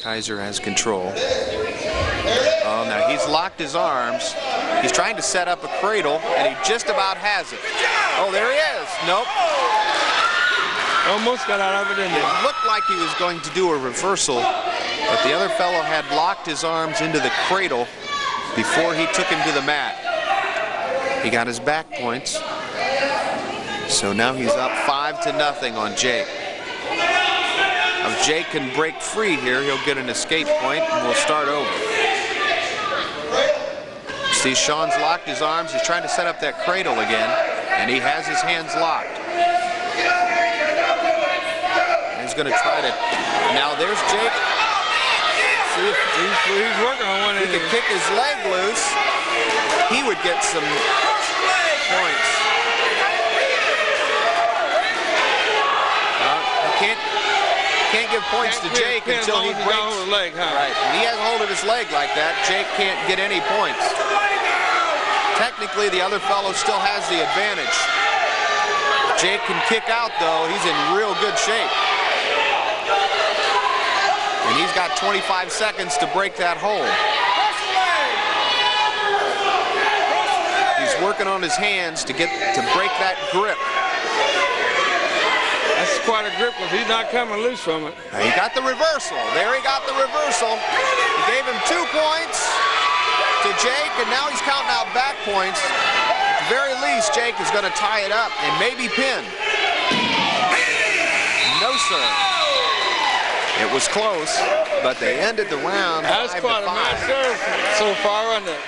Kaiser has control. Oh, now he's locked his arms. He's trying to set up a cradle, and he just about has it. Oh, there he is. Nope. Almost got out of it, didn't he? It looked like he was going to do a reversal, but the other fellow had locked his arms into the cradle before he took him to the mat. He got his back points. So now he's up 5-0 on Jake. If Jake can break free here, he'll get an escape point, and we'll start over. See, Sean's locked his arms. He's trying to set up that cradle again, and he has his hands locked. And he's going to try to... Now there's Jake. See if He's working on one. he could kick his leg loose. He would get some points. Can't give points to Jake until he breaks. Leg, huh? Right. When he has hold of his leg like that, Jake can't get any points. Technically, the other fellow still has the advantage. Jake can kick out, though. He's in real good shape. And he's got 25 seconds to break that hold. He's working on his hands to break that grip. That's quite a grip because he's not coming loose from it. Now he got the reversal. There he got the reversal. He gave him 2 points to Jake, and now he's counting out back points. At the very least, Jake is going to tie it up and maybe pin. No, sir. It was close, but they ended the round 5-5. That's quite a match there so far, isn't it?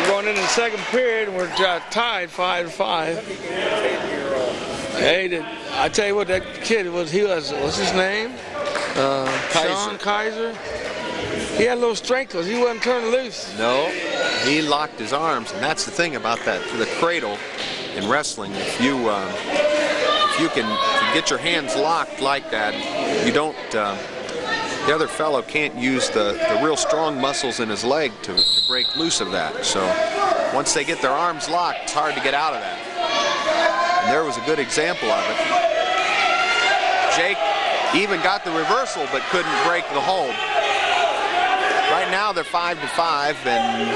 We're going into the second period, and we're tied 5-5. Hey, I tell you what, that kid what's his name? Sean Kaiser. He had a little strength because he wasn't turning loose. No, he locked his arms, and that's the thing about that, the cradle in wrestling. If you can get your hands locked like that, you don't, the other fellow can't use the real strong muscles in his leg to break loose of that. So once they get their arms locked, it's hard to get out of that. And there was a good example of it. Jake even got the reversal but couldn't break the hold. Right now they're 5-5, and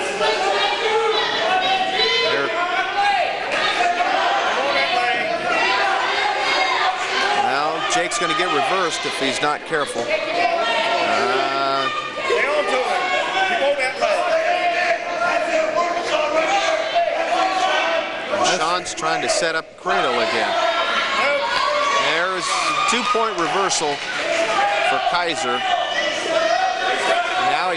well, Jake's going to get reversed if he's not careful. Sean's trying to set up cradle again. There's a 2-point reversal for Kaiser. Now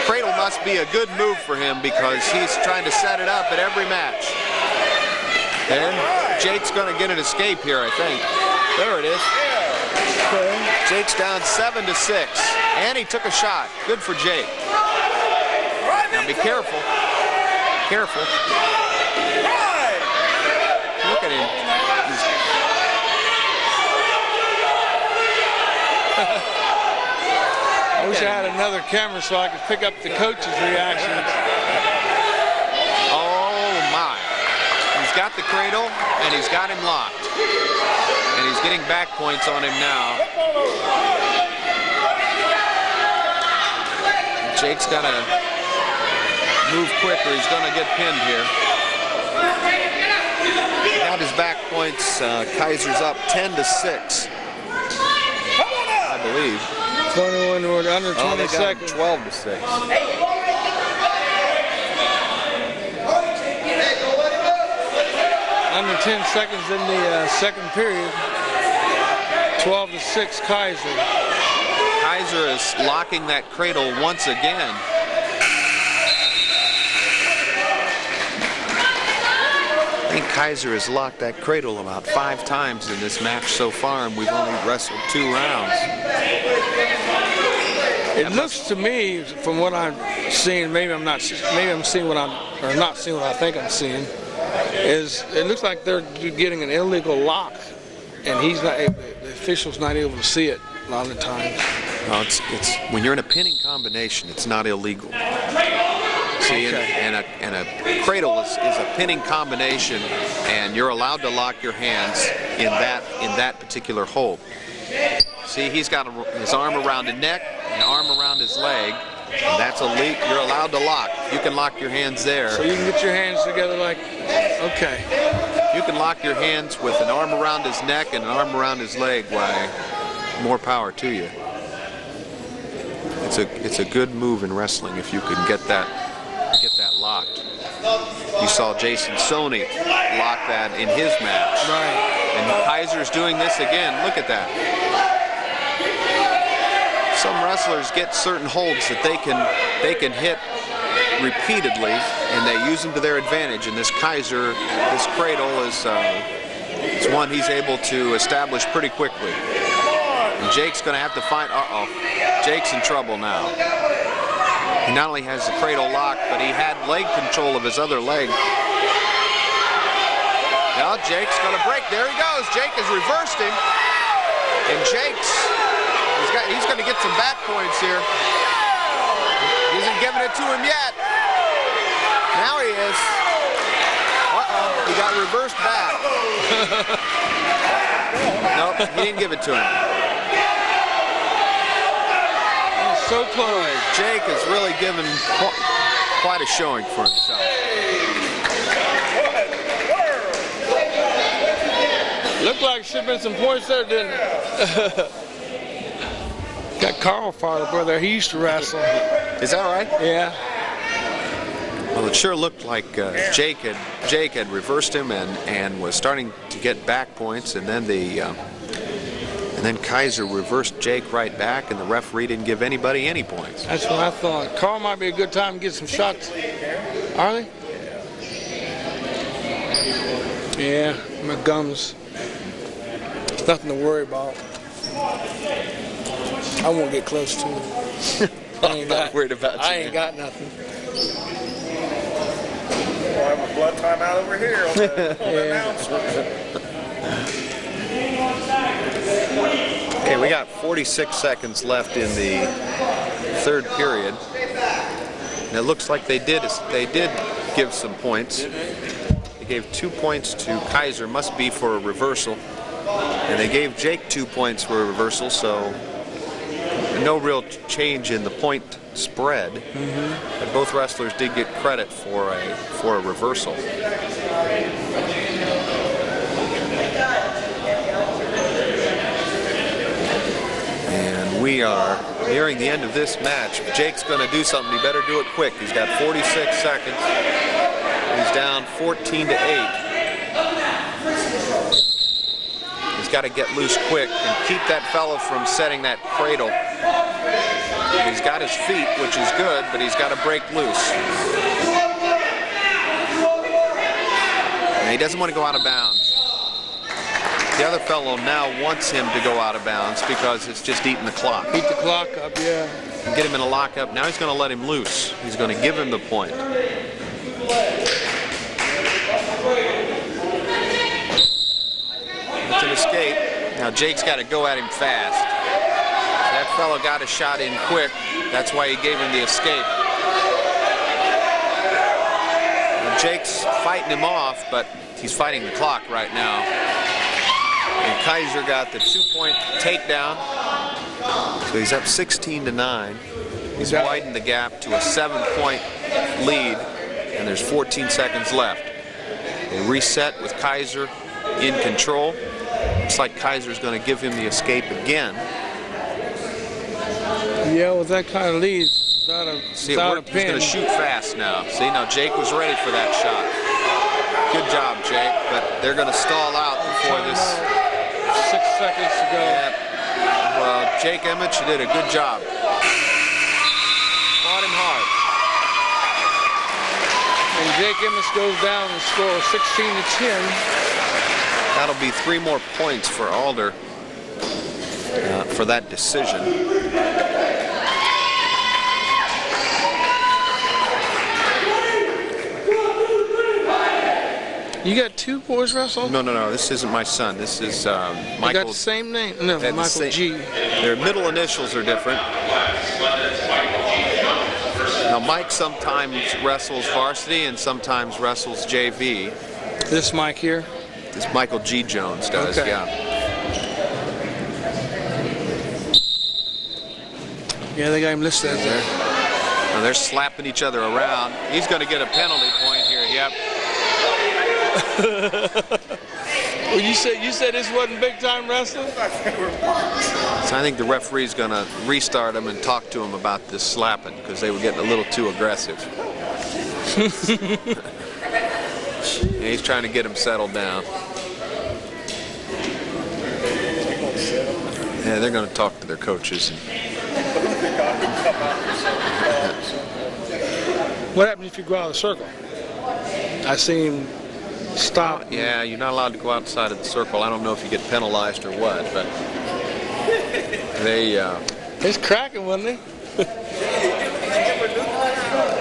cradle must be a good move for him because he's trying to set it up at every match. And Jake's going to get an escape here, I think. There it is. Jake's down 7-6, and he took a shot. Good for Jake. Now be careful. Careful. Look at him. I wish I had another camera so I could pick up the coach's reactions. Oh my. He's got the cradle and he's got him locked. And he's getting back points on him now. Jake's got to move quick or he's going to get pinned here. He got his back points. Kaiser's up 10-6, I believe. 21 or under 20 they got him seconds. 12-6. Under 10 seconds in the second period. 12-6 Kaiser. Kaiser is locking that cradle once again. I think Kaiser has locked that cradle about 5 times in this match so far, and we've only wrestled 2 rounds. It looks to me, from what I'm seeing, maybe I'm seeing what I'm, or not seeing what I think I'm seeing, is it looks like they're getting an illegal lock, and he's not able, the official's not able to see it a lot of the time. Well, it's when you're in a pinning combination, it's not illegal. See, and a cradle is a pinning combination, and you're allowed to lock your hands in that particular hold. See, he's got his arm around the neck, an arm around his leg, and that's you're allowed to lock. You can lock your hands there. So you can get your hands together like, okay. You can lock your hands with an arm around his neck and an arm around his leg. Why, more power to you. It's a good move in wrestling if you can get that locked. You saw Jason Sony lock that in his match. Right. And Kaiser's doing this again. Look at that. Some wrestlers get certain holds that they can hit repeatedly, and they use them to their advantage. And this Kaiser, this cradle is one he's able to establish pretty quickly. And Jake's going to have to find. Jake's in trouble now. He not only has the cradle locked, but he had leg control of his other leg. Now Jake's going to break. There he goes. Jake has reversed him, and he's going to get some back points here. He isn't giving it to him yet. Now he is. He got reversed back. Nope, he didn't give it to him. So close. Jake has really given quite a showing for himself. Looked like should have been some points there, didn't it? Got Carl fired up there. He used to wrestle. Is that right? Yeah. Well, it sure looked like Jake had reversed him and was starting to get back points, and then Kaiser reversed Jake right back, and the referee didn't give anybody any points. That's what I thought. Carl might be a good time to get some shots. Are they? Yeah, my gums. It's nothing to worry about. I won't get close to it. I'm not worried about you. I ain't got nothing. We'll have a blood timeout over here on the announcement. Okay, we got 46 seconds left in the third period. And it looks like they did give some points. They gave 2 points to Kaiser, must be for a reversal. And they gave Jake 2 points for a reversal, so no real change in the point spread. But both wrestlers did get credit for a reversal. And we are nearing the end of this match. If Jake's going to do something, he better do it quick. He's got 46 seconds. He's down 14-8. He's got to get loose quick and keep that fellow from setting that cradle. He's got his feet, which is good, but he's got to break loose. And he doesn't want to go out of bounds. The other fellow now wants him to go out of bounds because it's just eating the clock. Beat the clock up, yeah. And get him in a lockup. Now he's going to let him loose. He's going to give him the point. It's an escape. Now Jake's got to go at him fast. That fellow got a shot in quick. That's why he gave him the escape. And Jake's fighting him off, but he's fighting the clock right now. And Kaiser got the 2-point takedown. So he's up 16-9. He's widened the gap to a 7-point lead, and there's 14 seconds left. They reset with Kaiser in control. Looks like Kaiser's going to give him the escape again. Yeah, with that kind of lead, See, without a he's pin. going to shoot fast now. See, now Jake was ready for that shot. Good job, Jake, but they're going to stall out before this. 6 seconds to go. Yeah. Well, Jake Emmett, you did a good job. Fought him hard. And Jake Emmett goes down and scores 16-10. That'll be 3 more points for Alder for that decision. You got 2 boys wrestling? No. This isn't my son. This is Michael. They got the same name? No, They have the Michael same- G. Their middle initials are different. Now, Mike sometimes wrestles varsity and sometimes wrestles JV. This Mike here? This Michael G. Jones does, Okay. yeah. Yeah, they got him listed as there. Now they're slapping each other around. He's going to get a penalty point here. Yep. Well, you said this wasn't big time wrestling? So I think the referee's going to restart him and talk to him about this slapping because they were getting a little too aggressive. Yeah, he's trying to get him settled down. Yeah, they're going to talk to their coaches. What happens if you go out of the circle? I seen him stop. Yeah, you're not allowed to go outside of the circle. I don't know if you get penalized or what, but they... It's cracking, wasn't it?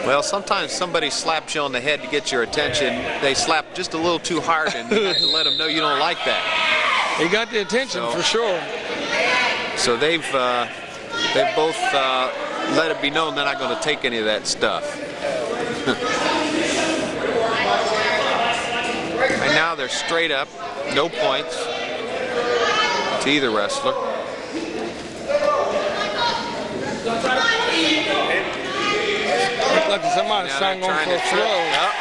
Well, sometimes somebody slaps you on the head to get your attention. They slap just a little too hard, and you have to let them know you don't like that. He got the attention for sure. So they've both let it be known they're not going to take any of that stuff. Right now they're straight up, no points to either wrestler. Looks like somebody sang on for a throw. Yeah.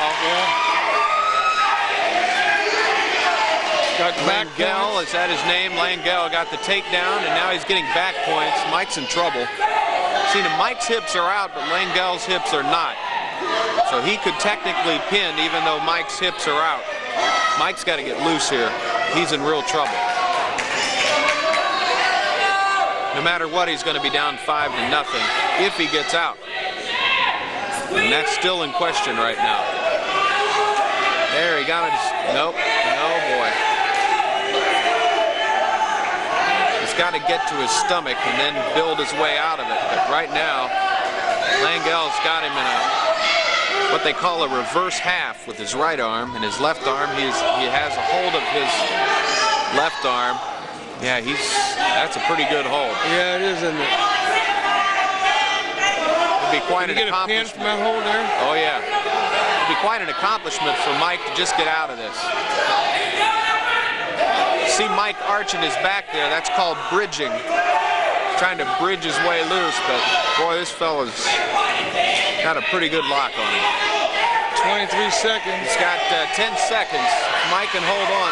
Got back Langell, is that his name? Langell got the takedown, and now he's getting back points. Mike's in trouble. See, Mike's hips are out, but Langell's hips are not. So he could technically pin even though Mike's hips are out. Mike's got to get loose here. He's in real trouble. No matter what, he's going to be down 5-0 if he gets out. And that's still in question right now. There, he got it. Nope. No, boy. He's got to get to his stomach and then build his way out of it. But right now, Langell's got him in what they call a reverse half with his right arm, and his left arm, he has a hold of his left arm. Yeah, that's a pretty good hold. Yeah, it is, isn't it? It'd be quite an Did you get a pin accomplishment. from that hold there? Oh yeah, it'd be quite an accomplishment for Mike to just get out of this. See Mike arching his back there, that's called bridging. Trying to bridge his way loose, but boy, this fella's got a pretty good lock on him. 23 seconds. He's got 10 seconds. Mike can hold on.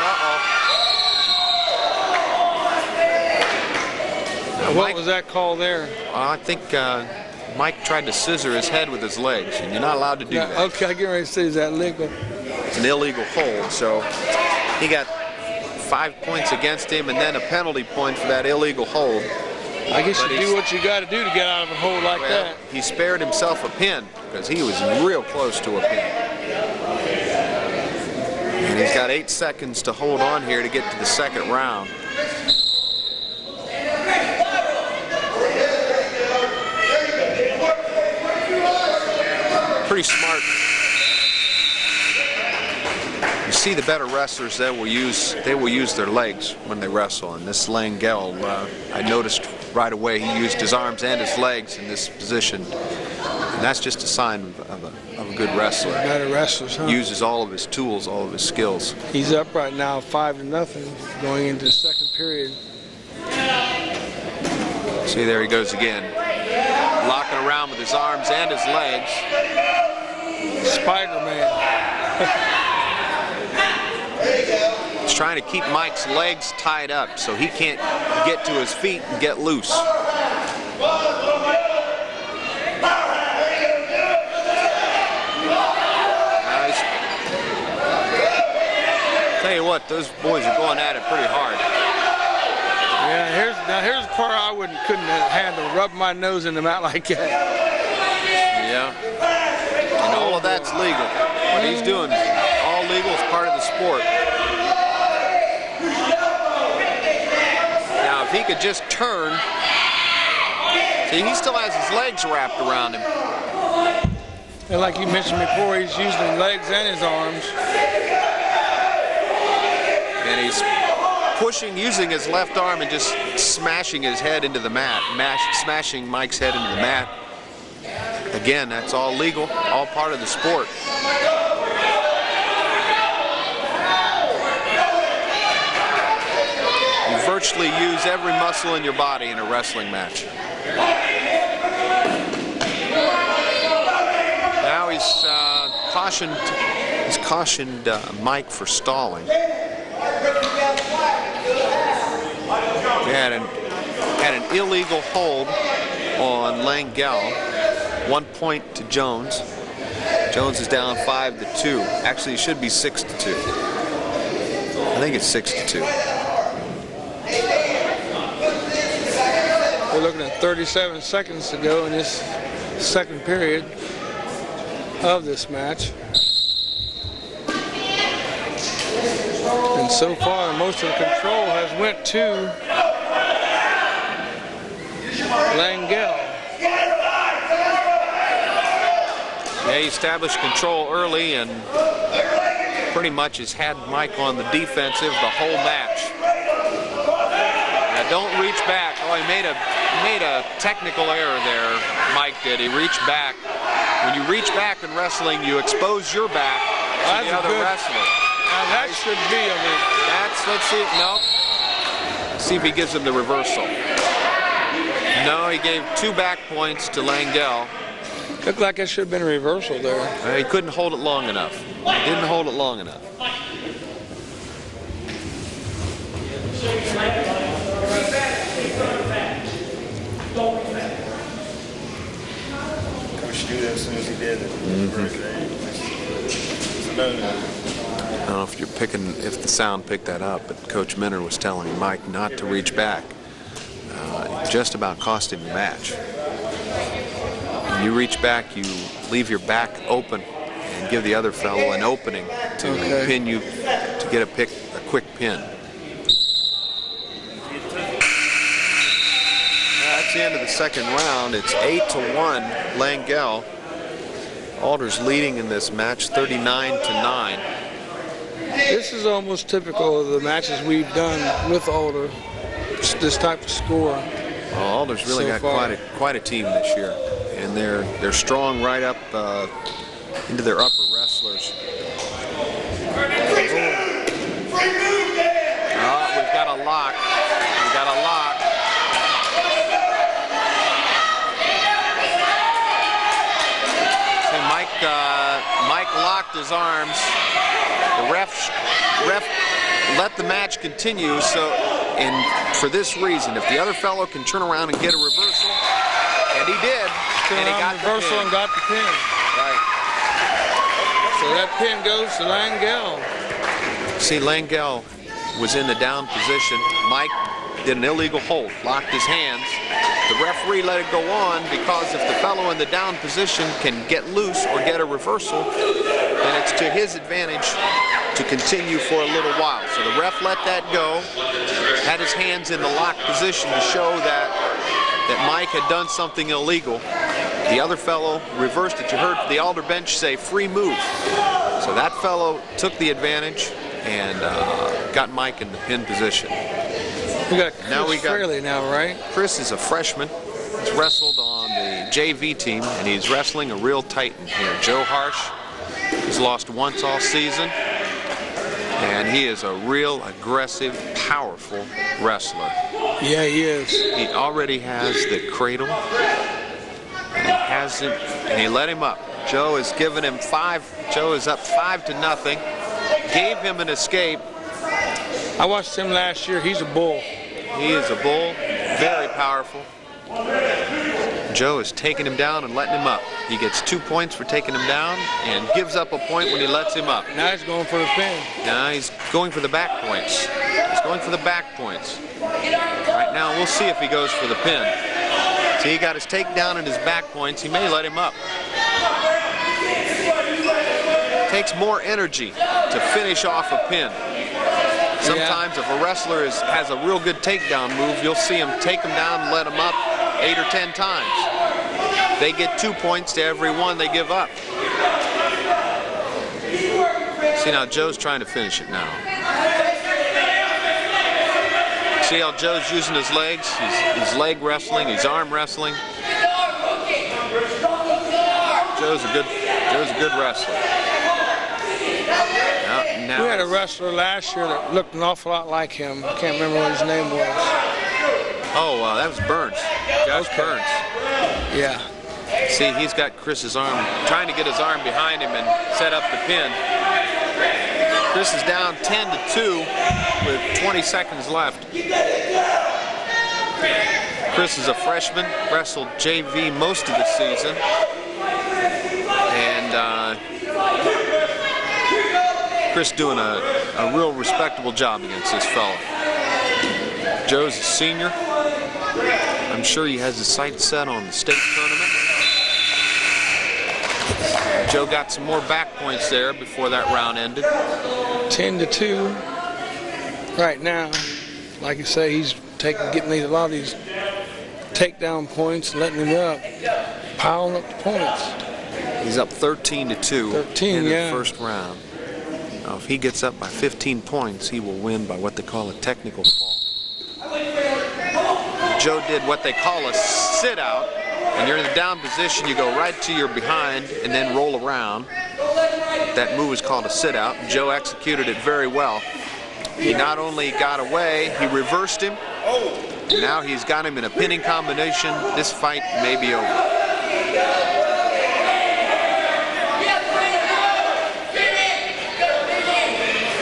What was that call there? I think Mike tried to scissor his head with his legs, and you're not allowed to do that. Okay, I get ready to say, is that legal? It's an illegal hold, so he got 5 points against him and then a penalty point for that illegal hold. I guess you do what you got to do to get out of a hole like that. He spared himself a pin because he was real close to a pin. And he's got 8 seconds to hold on here to get to the second round. Pretty smart. You see the better wrestlers, they will use their legs when they wrestle. And this Langell, I noticed right away he used his arms and his legs in this position. And that's just a sign of a good wrestler. Better wrestlers, huh? Uses all of his tools, all of his skills. He's up right now 5-0 going into the second period. See, there he goes again. locking around with his arms and his legs. Spider-Man. He's trying to keep Mike's legs tied up so he can't get to his feet and get loose. Tell you what, those boys are going at it pretty hard. Yeah, here's the part I couldn't handle, rub my nose in the mat like that. Yeah. And all of that's legal. What he's doing is all legal, is part of the sport. Now, if he could just turn, see, he still has his legs wrapped around him. And like you mentioned before, he's using his legs and his arms. And he's pushing, using his left arm and just smashing his head into the mat, smashing Mike's head into the mat. Again, that's all legal, all part of the sport. You virtually use every muscle in your body in a wrestling match. Now he's cautioned Mike for stalling. He had an illegal hold on Langell. 1 point to Jones. Jones is down 5-2. Actually, it should be 6-2. I think it's 6-2. We're looking at 37 seconds to go in this second period of this match. And so far, most of the control has went to Langell. Yeah, he established control early and pretty much has had Mike on the defensive the whole match. Now don't reach back. Oh, he made a technical error there, Mike did. He reached back. When you reach back in wrestling, you expose your back to the other wrestler. Now that should be a let's see it. No. Let's see if he gives him the reversal. No, he gave 2 back points to Langell. Looked like it should have been a reversal there. He couldn't hold it long enough. He didn't hold it long enough. Coach knew that as soon as he did it. I don't know if the sound picked that up, but Coach Minner was telling Mike not to reach back. It just about cost him the match. When you reach back, you leave your back open and give the other fellow an opening to pin you, to get a quick pin. That's the end of the second round. It's 8-1 Langell. Alder's leading in this match 39-9. This is almost typical of the matches we've done with Alder, this type of score. Well, Alder's really got quite a team this year, and they're strong right up into their upper wrestlers. We've got a lock. We've got a lock. Mike locked his arms. The ref let the match continue. And for this reason, if the other fellow can turn around and get a reversal, and he did, and he got the reversal and got the pin. Right. So that pin goes to Langell. See, Langell was in the down position. Mike did an illegal hold, locked his hands. The referee let it go on because if the fellow in the down position can get loose or get a reversal, then it's to his advantage to continue for a little while. So the ref let that go, had his hands in the locked position to show that Mike had done something illegal. The other fellow reversed it. You heard the Alder bench say free move. So that fellow took the advantage and got Mike in the pin position. We got Chris Fraley now, right? Chris is a freshman. He's wrestled on the JV team, and he's wrestling a real titan here. Joe Harsh, he's lost once all season, and he is a real aggressive, powerful wrestler. Yeah, he is. He already has the cradle. And he hasn't, and he let him up. Joe has given him 5. Joe is up 5-0. Gave him an escape. I watched him last year. He's a bull. He is a bull, very powerful. Joe is taking him down and letting him up. He gets 2 points for taking him down and gives up a point when he lets him up. Now he's going for the pin. Now he's going for the back points. He's going for the back points. Right now, we'll see if he goes for the pin. See, he got his takedown and his back points. He may let him up. Takes more energy to finish off a pin. Sometimes if a wrestler has a real good takedown move, you'll see him take him down and let him up 8 or 10 times. They get 2 points to every one they give up. See, now Joe's trying to finish it now. See how Joe's using his legs? He's leg wrestling, he's arm wrestling. Joe's a good wrestler. Now We had a wrestler last year that looked an awful lot like him. I can't remember what his name was. Oh, that was Burns. Josh Burns. Yeah. See, he's got Chris's arm, trying to get his arm behind him and set up the pin. Chris is down 10-2 with 20 seconds left. Chris is a freshman, wrestled JV most of the season. And Chris doing a real respectable job against this fella. Joe's a senior. I'm sure he has his sights set on the state tournament. Joe got some more back points there before that round ended. 10-2 right now. Like you say, he's getting a lot of these takedown points, letting him up, piling up the points. He's up 13-2 13, in the yeah. first round. Now, if he gets up by 15 points, he will win by what they call a technical fall. Joe did what they call a sit-out. When you're in the down position, you go right to your behind and then roll around. That move is called a sit-out. Joe executed it very well. He not only got away, he reversed him. Now he's got him in a pinning combination. This fight may be over.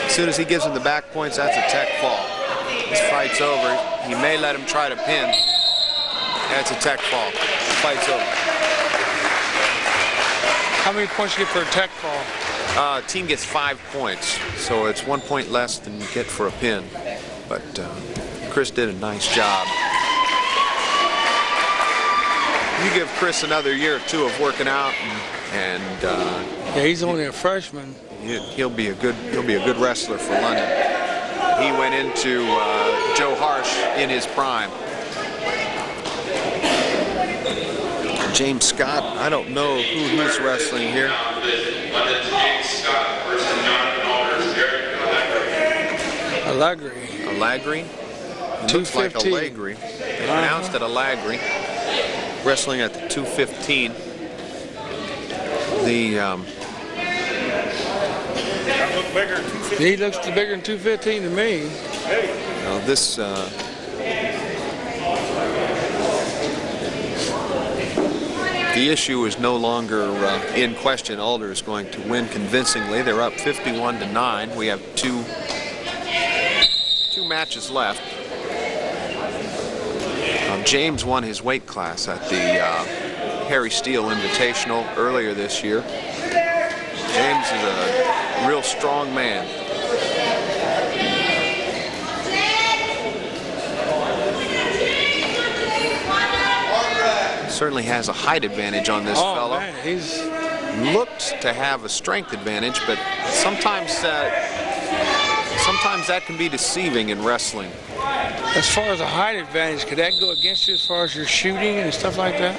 As soon as he gives him the back points, that's a tech fall. This fight's over. He may let him try to pin. That's a tech fall. The fight's over. How many points you get for a tech fall? Team gets 5 points, so it's 1 point less than you get for a pin. But Chris did a nice job. You give Chris another year or two of working out, and Yeah, he's only a freshman. he'll be a good wrestler for London. He went into Joe Harsh in his prime. James Scott, I don't know who he's wrestling here. London's James Scott versus Jonathan Alders, Eric Allegri. Allegri? It looks like 215. Allegri. They pronounced it Allegri. Wrestling at the 215. That look bigger than 250. He looks bigger than 215 to me. Now this the issue is no longer in question. Alder is going to win convincingly. They're up 51-9. We have two matches left. James won his weight class at the Harry Steele Invitational earlier this year. James is a real strong man. Certainly has a height advantage on this fellow. Man, he's Looked to have a strength advantage, but sometimes that can be deceiving in wrestling. as far as a height advantage. Could that go against you as far as your shooting and stuff like that?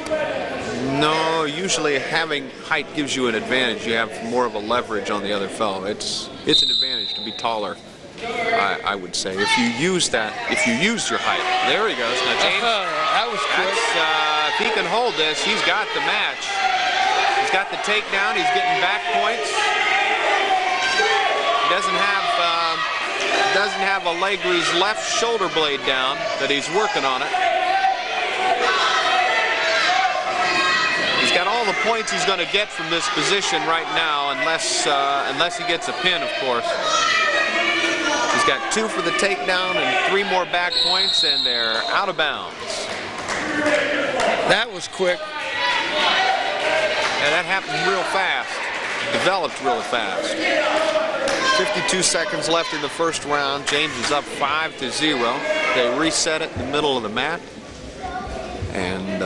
No, usually having height gives you an advantage. You have more of a leverage on the other fellow. It's an advantage to be taller, I would say. If you use that, if you use your height. There he goes. Now James, That was quick. if he can hold this, he's got the match. He's got the takedown. He's getting back points. He doesn't have Allegri's left shoulder blade down, but he's working on it. got all the points he's going to get from this position right now, unless he gets a pin, of course. He's got 2 for the takedown and 3 more back points, and they're out of bounds. That was quick. And that happened real fast. Developed real fast. 52 seconds left in the first round. James is up 5-0. They reset it in the middle of the mat. And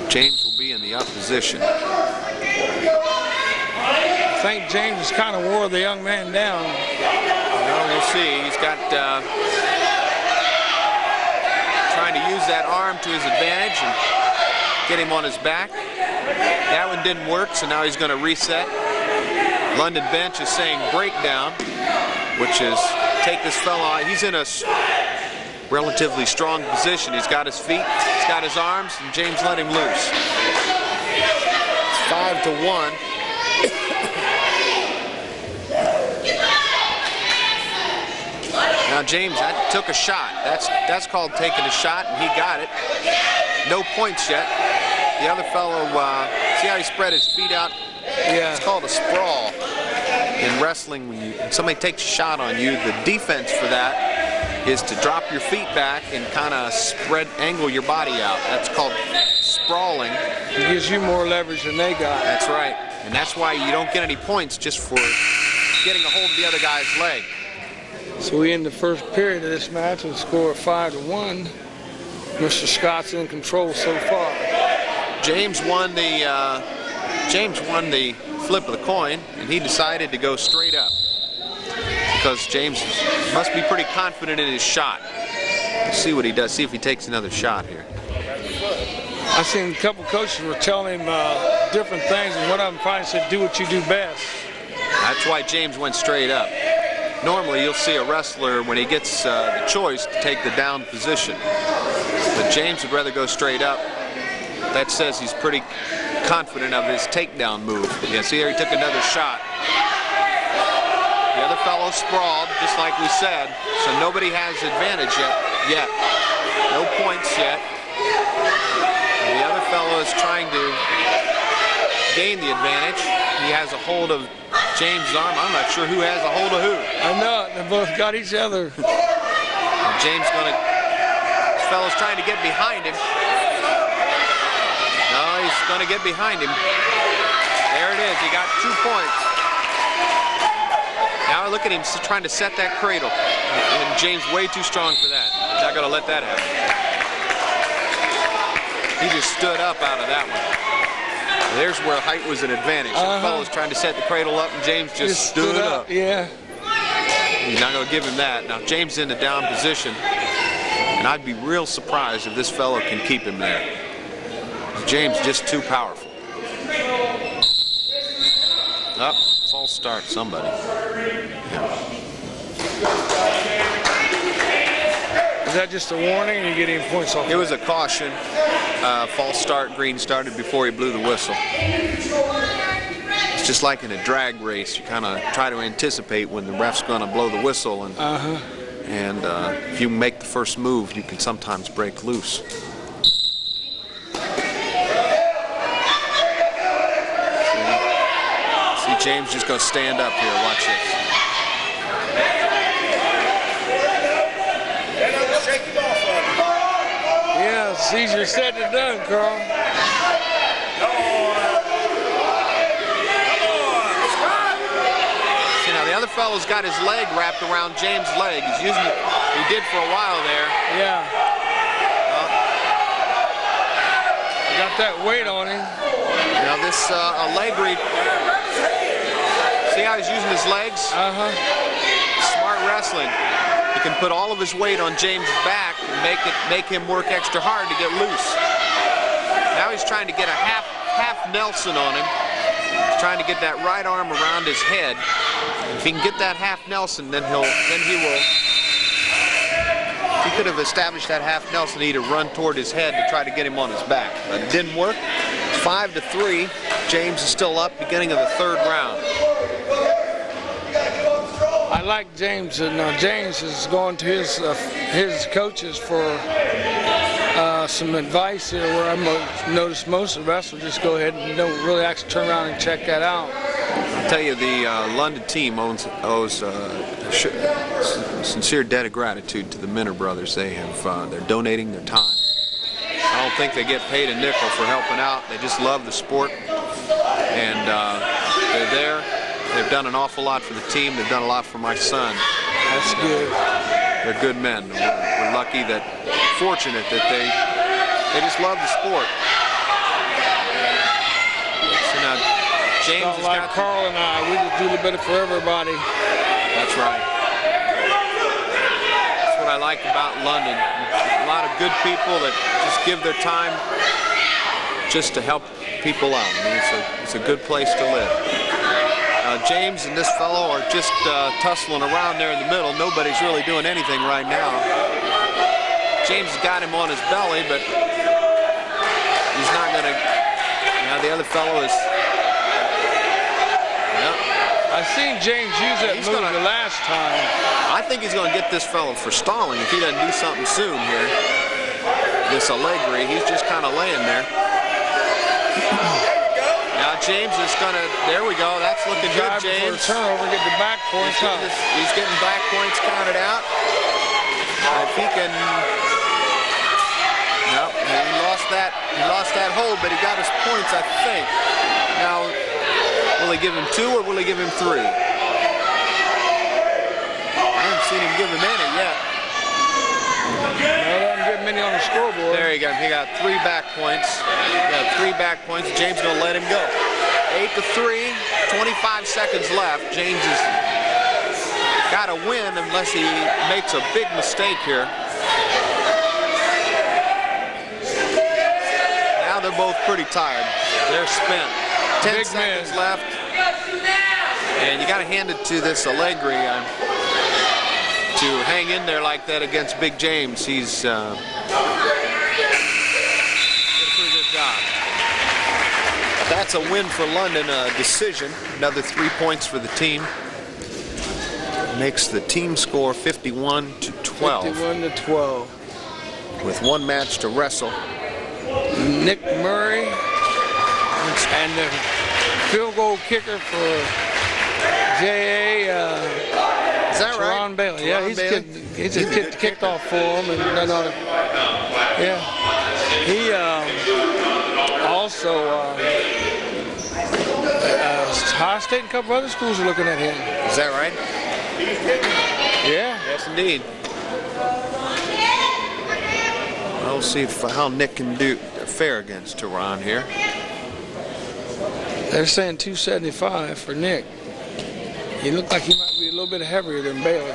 James will be in the up position. I think James has kind of wore the young man down. Well, we'll see. He's got trying to use that arm to his advantage and get him on his back. That one didn't work, so now he's going to reset. London bench is saying breakdown, which is take this fellow out. He's in a relatively strong position. He's got his feet, he's got his arms, and James let him loose. It's 5-1. Now James took a shot. That's called taking a shot, and he got it. No points yet. The other fellow, see how he spread his feet out? Yeah. It's called a sprawl in wrestling. When somebody takes a shot on you, the defense for that is to drop your feet back and kind of angle your body out. That's called sprawling. It gives you more leverage than they got. That's right. And that's why you don't get any points just for getting a hold of the other guy's leg. So we end the first period of this match and score 5-1. Mr. Scott's in control so far. James won the flip of the coin, and he decided to go straight up because James must be pretty confident in his shot. Let's see what he does. See if he takes another shot here. I seen a couple coaches were telling him different things, and one of them probably said, "Do what you do best." That's why James went straight up. Normally, you'll see a wrestler when he gets the choice to take the down position, but James would rather go straight up. That says he's pretty confident of his takedown move. Yeah, see here he took another shot. The other fellow sprawled, just like we said, so nobody has advantage yet. No points yet. And the other fellow is trying to gain the advantage. He has a hold of James' arm. I'm not sure who has a hold of who. I know it. They both got each other. And James this fellow's trying to get behind him. No, he's going to get behind him. There it is. He got 2 points. Now look at him trying to set that cradle. And James way too strong for that. He's not going to let that happen. He just stood up out of that one. There's where height was an advantage. The fellow's trying to set the cradle up, and James just stood up. Yeah. He's not going to give him that. Now James in the down position, and I'd be real surprised if this fellow can keep him there. James just too powerful. Up, false start, somebody. Yeah. Is that just a warning, or you getting points off? It was a caution. False start. Green started before he blew the whistle. It's just like in a drag race. You kind of try to anticipate when the ref's going to blow the whistle, and if you make the first move, you can sometimes break loose. See James just going to stand up here. Watch this. Yeah, it's easier said than done, Carl. See, now the other fellow's got his leg wrapped around James' leg. He's using it. He did for a while there. Yeah. Got that weight on him. Now this Allegri, see how he's using his legs? Smart wrestling. He can put all of his weight on James' back and make him work extra hard to get loose. Now he's trying to get a half Nelson on him. He's trying to get that right arm around his head. If he can get that half Nelson, then he will. If he could have established that half Nelson, he'd have run toward his head to try to get him on his back. But it didn't work. 5-3. James is still up, beginning of the third round. I like James, and James is going to his coaches for some advice here where I've noticed most of the wrestlers just go ahead and don't really actually turn around and check that out. I'll tell you, the London team owes sincere debt of gratitude to the Minner brothers. They're donating their time. I don't think they get paid a nickel for helping out. They just love the sport, and they're there. They've done an awful lot for the team. They've done a lot for my son. That's good. They're good men. We're lucky, fortunate that they just love the sport. So now James Not has like got Carl and I, we just do a little bit for everybody. That's right. That's what I like about London. A lot of good people that just give their time just to help people out. I mean, it's a good place to live. James and this fellow are just tussling around there in the middle. Nobody's really doing anything right now. James has got him on his belly, but he's not going to. Now the other fellow is. Yep. I seen James use that move the last time. I think he's going to get this fellow for stalling if he doesn't do something soon here. This Allegri, he's just kind of laying there. Now James is going to, there we go, that's looking good, James. For a turnover, get the back points out. He's getting back points counted out. If he can, no, he lost that hold, but he got his points, I think. Now, will he give him 2 or will he give him 3? I haven't seen him give him any yet. No, they haven't given many on the scoreboard. There you go. He got 3 back points. He got 3 back points. James is going to let him go. 8-3, 25 seconds left. James has got to win unless he makes a big mistake here. Now they're both pretty tired. They're spent. 10 Big seconds man. left. And you got to hand it to this Allegri to hang in there like that against Big James. He's did a pretty good job. That's a win for London, a decision. Another 3 points for the team. Makes the team score 51-12. 51-12. With 1 match to wrestle. Nick Murray and the field goal kicker for J.A. Is that right? Ron Bailey. Yeah, he's kicked off for him. And yeah. He also, High State and a couple other schools are looking at him. Is that right? Yeah. Yes, indeed. We'll see how Nick can fare against Tehran here. They're saying 275 for Nick. He looked like he might be a little bit heavier than Bailey.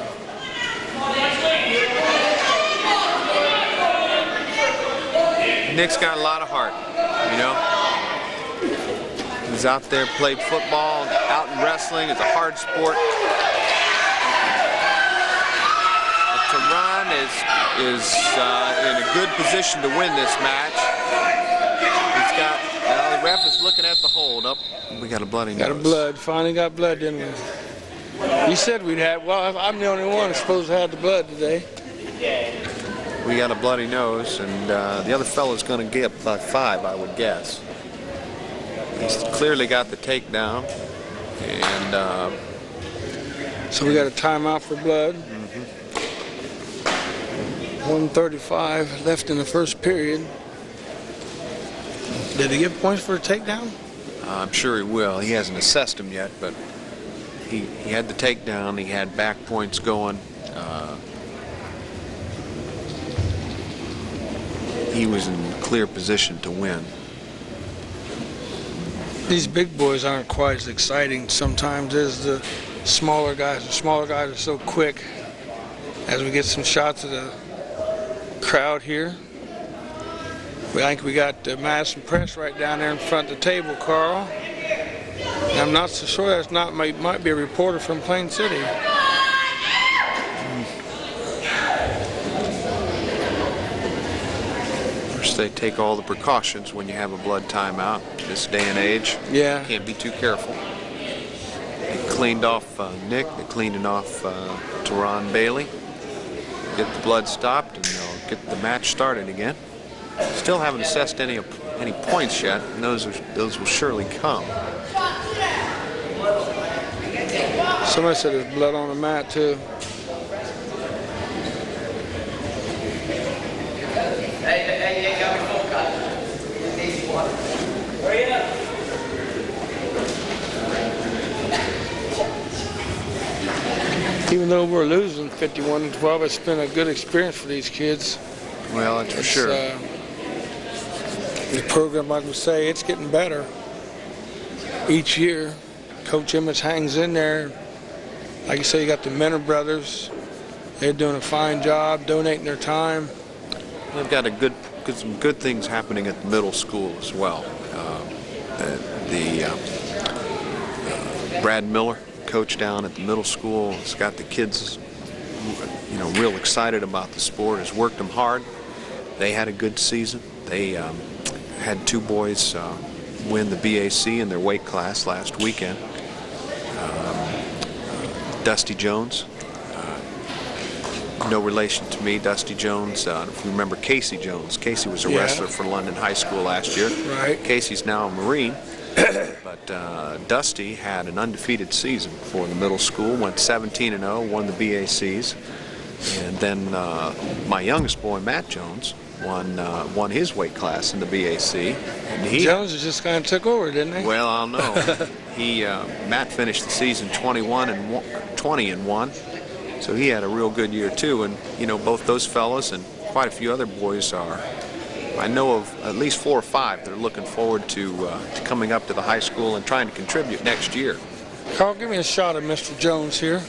Nick's got a lot of heart, you know. He's out there, played football, out in wrestling. It's a hard sport. Tehran is in a good position to win this match. He's got, the ref is looking at the hold up. We got a bloody nose. Got a blood. Finally got blood, didn't we? You said we'd have. Well, I'm the only one that's supposed to have the blood today. We got a bloody nose, and the other fellow's going to get by 5, I would guess. He's clearly got the takedown, and so we got a timeout for blood. 1:35 left in the first period. Did he give points for a takedown? I'm sure he will. He hasn't assessed him yet, but he had the takedown. He had back points going. He was in clear position to win. These big boys aren't quite as exciting sometimes as the smaller guys. The smaller guys are so quick. As we get some shots of the crowd here. I think we got Madison Press right down there in front of the table, Carl. And I'm not so sure that's not, might be a reporter from Plain City. They take all the precautions when you have a blood timeout this day and age. Yeah. You can't be too careful. They cleaned off Nick. They cleaned it off Tehran Bailey. Get the blood stopped, and they'll get the match started again. Still haven't assessed any points yet, and those will surely come. Somebody said there's blood on the mat too. Even though we're losing 51-12, it's been a good experience for these kids. Well, that's for sure. The program, like we say, it's getting better each year. Coach Emmett hangs in there. Like you say, you got the Menor brothers. They're doing a fine job, donating their time. They've got some good things happening at the middle school as well. Brad Miller, coach down at the middle school, has got the kids, real excited about the sport. Has worked them hard. They had a good season. They had 2 boys win the BAC in their weight class last weekend. Dusty Jones, no relation to me. Dusty Jones, if you remember Casey Jones. Casey was a wrestler for London High School last year. Right. Casey's now a Marine. But Dusty had an undefeated season for the middle school, went 17-0, won the BACs. And then my youngest boy, Matt Jones, won his weight class in the BAC. And Jones just kind of took over, didn't he? Well, I don't know. Matt finished the season 20-1, so he had a real good year too. And both those fellas and quite a few other boys I know of at least 4 or 5 that are looking forward to coming up to the high school and trying to contribute next year. Carl, give me a shot of Mr. Jones here.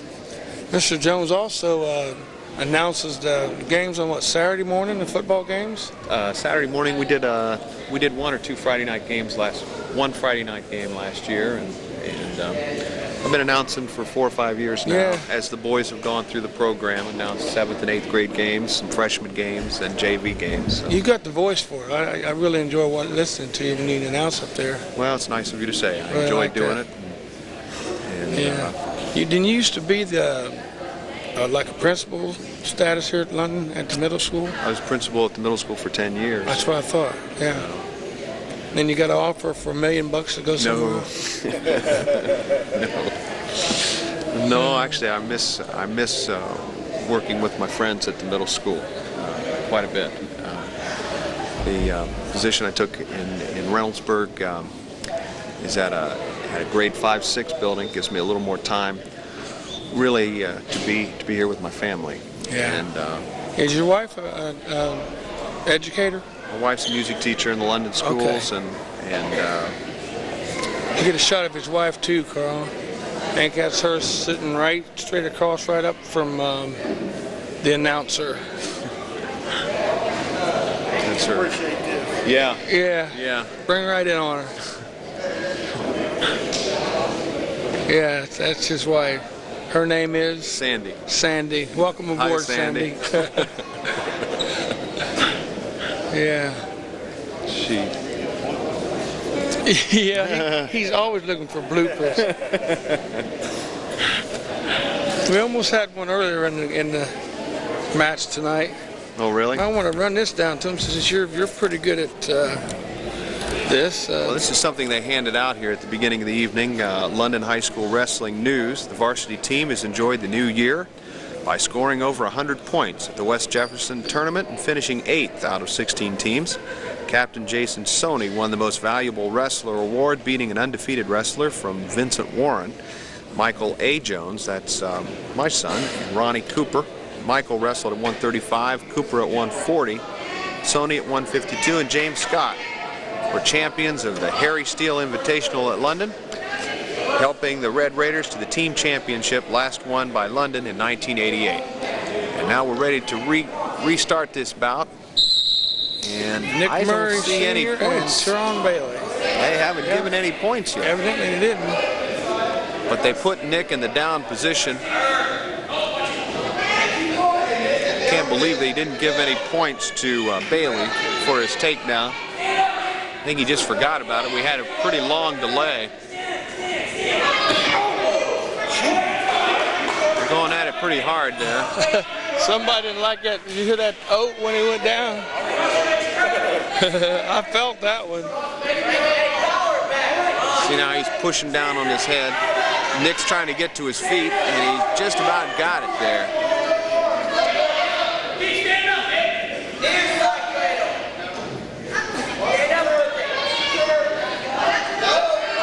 Mr. Jones also announces the games on Saturday morning, the football games? Saturday morning we did 1 or 2 Friday night games one Friday night game last year, and I've been announcing for 4 or 5 years now as the boys have gone through the program, announced 7th and 8th grade games, some freshman games, and JV games. So. You got the voice for it. I really enjoy listening to you when you announce up there. Well, it's nice of you to say. I really enjoy doing it. Didn't you used to be the like a principal status here at London at the middle school? I was principal at the middle school for 10 years. That's what I thought. Yeah. Then you got an offer for $1 million to go somewhere. No, actually, I miss working with my friends at the middle school quite a bit. The position I took in Reynoldsburg is at a grade 5-6 building. Gives me a little more time, really, to be here with my family. Yeah. And is your wife an educator? My wife's a music teacher in the London schools, and you get a shot of his wife too, Carl. I think that's her sitting straight across, right up from the announcer. That's her. Yeah. Yeah. Bring her right in on her. Yeah, that's his wife. Her name is Sandy. Sandy. Welcome aboard, Hi, Sandy. Yeah. Yeah, he's always looking for bloopers. We almost had one earlier in the match tonight. Oh, really? I want to run this down to him since you're pretty good at this. Well, this is something they handed out here at the beginning of the evening. London High School Wrestling News. The varsity team has enjoyed the new year by scoring over 100 points at the West Jefferson tournament and finishing 8th out of 16 teams. Captain Jason Sony won the Most Valuable Wrestler award, beating an undefeated wrestler from Vincent Warren. Michael A. Jones, that's my son, and Ronnie Cooper. Michael wrestled at 135, Cooper at 140, Sony at 152, and James Scott were champions of the Harry Steele Invitational at London, helping the Red Raiders to the team championship, last won by London in 1988. And now we're ready to restart this bout. And Nick I Murray don't see any Sr. and points. Sharon Bailey. They haven't given any points yet. Evidently they didn't. But they put Nick in the down position. Can't believe they didn't give any points to Bailey for his takedown. I think he just forgot about it. We had a pretty long delay. They're going at it pretty hard there. Somebody didn't like that. Did you hear that oat when he went down? I felt that one. See, now he's pushing down on his head. Nick's trying to get to his feet, and he just about got it there.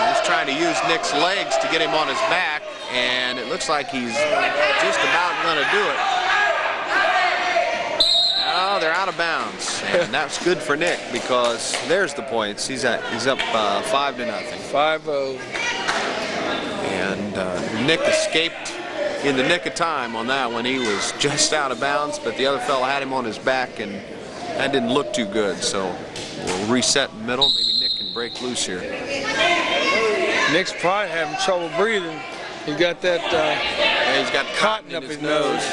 He's trying to use Nick's legs to get him on his back, and it looks like he's just about going to do it. Oh, they're out of bounds, and that's good for Nick because there's the points. He's up 5-0. 5-0. And Nick escaped in the nick of time on that one. He was just out of bounds, but the other fellow had him on his back, and that didn't look too good. So we'll reset in the middle. Maybe Nick can break loose here. Nick's probably having trouble breathing. He's got that He's got cotton up in his nose.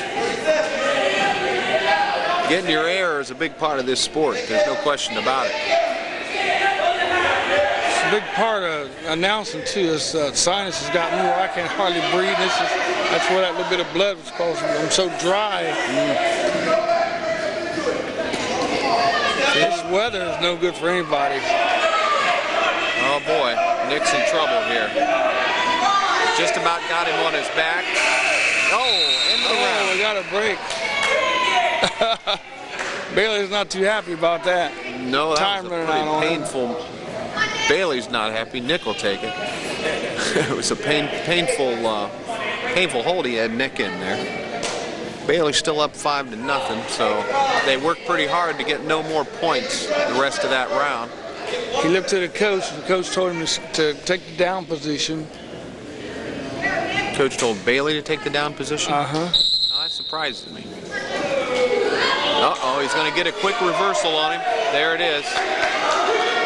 Getting your air is a big part of this sport. There's no question about it. It's a big part of announcing too. This sinus has got me where I can hardly breathe. That's where that little bit of blood was causing me. I'm so dry. This weather is no good for anybody. Oh boy, Nick's in trouble here. Just about got him on his back. Oh, end of the round. We got a break. Bailey's not too happy about that. No, that Time was a running pretty out on him. painful. Bailey's not happy. Nick will take it. It was a painful hold he had Nick in there. Bailey's still up 5-0, so they worked pretty hard to get no more points the rest of that round. He looked at the coach, and the coach told him to take the down position. Coach told Bailey to take the down position? Uh-huh. Oh, that surprises me. Uh-oh, he's going to get a quick reversal on him. There it is.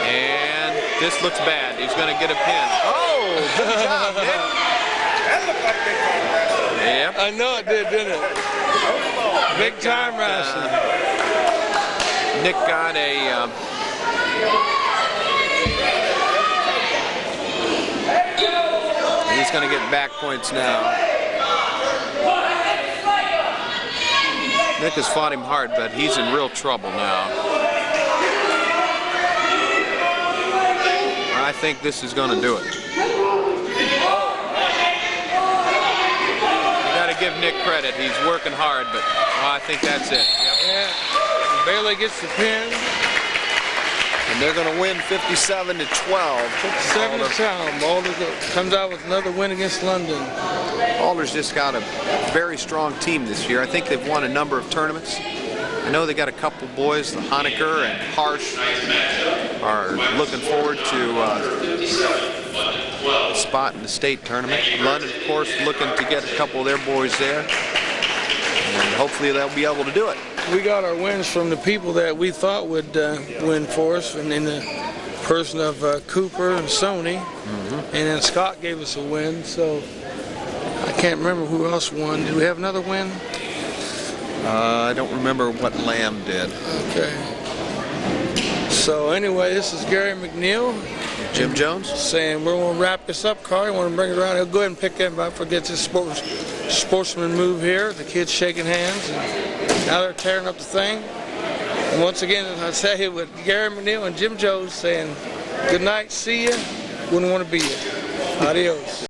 And this looks bad. He's going to get a pin. Oh, good job, Nick. That looked like big time wrestling. Yep. I know it did, didn't it? Big time wrestling. Nick got a... he's going to get back points now. Nick has fought him hard, but he's in real trouble now. I think this is going to do it. You got to give Nick credit. He's working hard, but I think that's it. Yep. Yeah. Bailey gets the pin. And they're going to win 57-12. 57-12. Alder comes out with another win against London. Alder's just got a very strong team this year. I think they've won a number of tournaments. I know they got a couple boys, the Honecker and Harsh, are looking forward to a spot in the state tournament. London, of course, looking to get a couple of their boys there. And hopefully they'll be able to do it. We got our wins from the people that we thought would win for us, and in the person of Cooper and Sony. And then Scott gave us a win, so I can't remember who else won. Did we have another win? I don't remember what Lamb did. Okay. So anyway, this is Gary McNeil. Jim Jones? Saying we're going to wrap this up, Carl. I want to bring it around. He'll go ahead and pick him up. Forget this sportsman move here. The kids shaking hands. And now they're tearing up the thing. And once again, as I say, with Gary McNeil and Jim Jones saying good night, see ya. Wouldn't want to be you. Adios.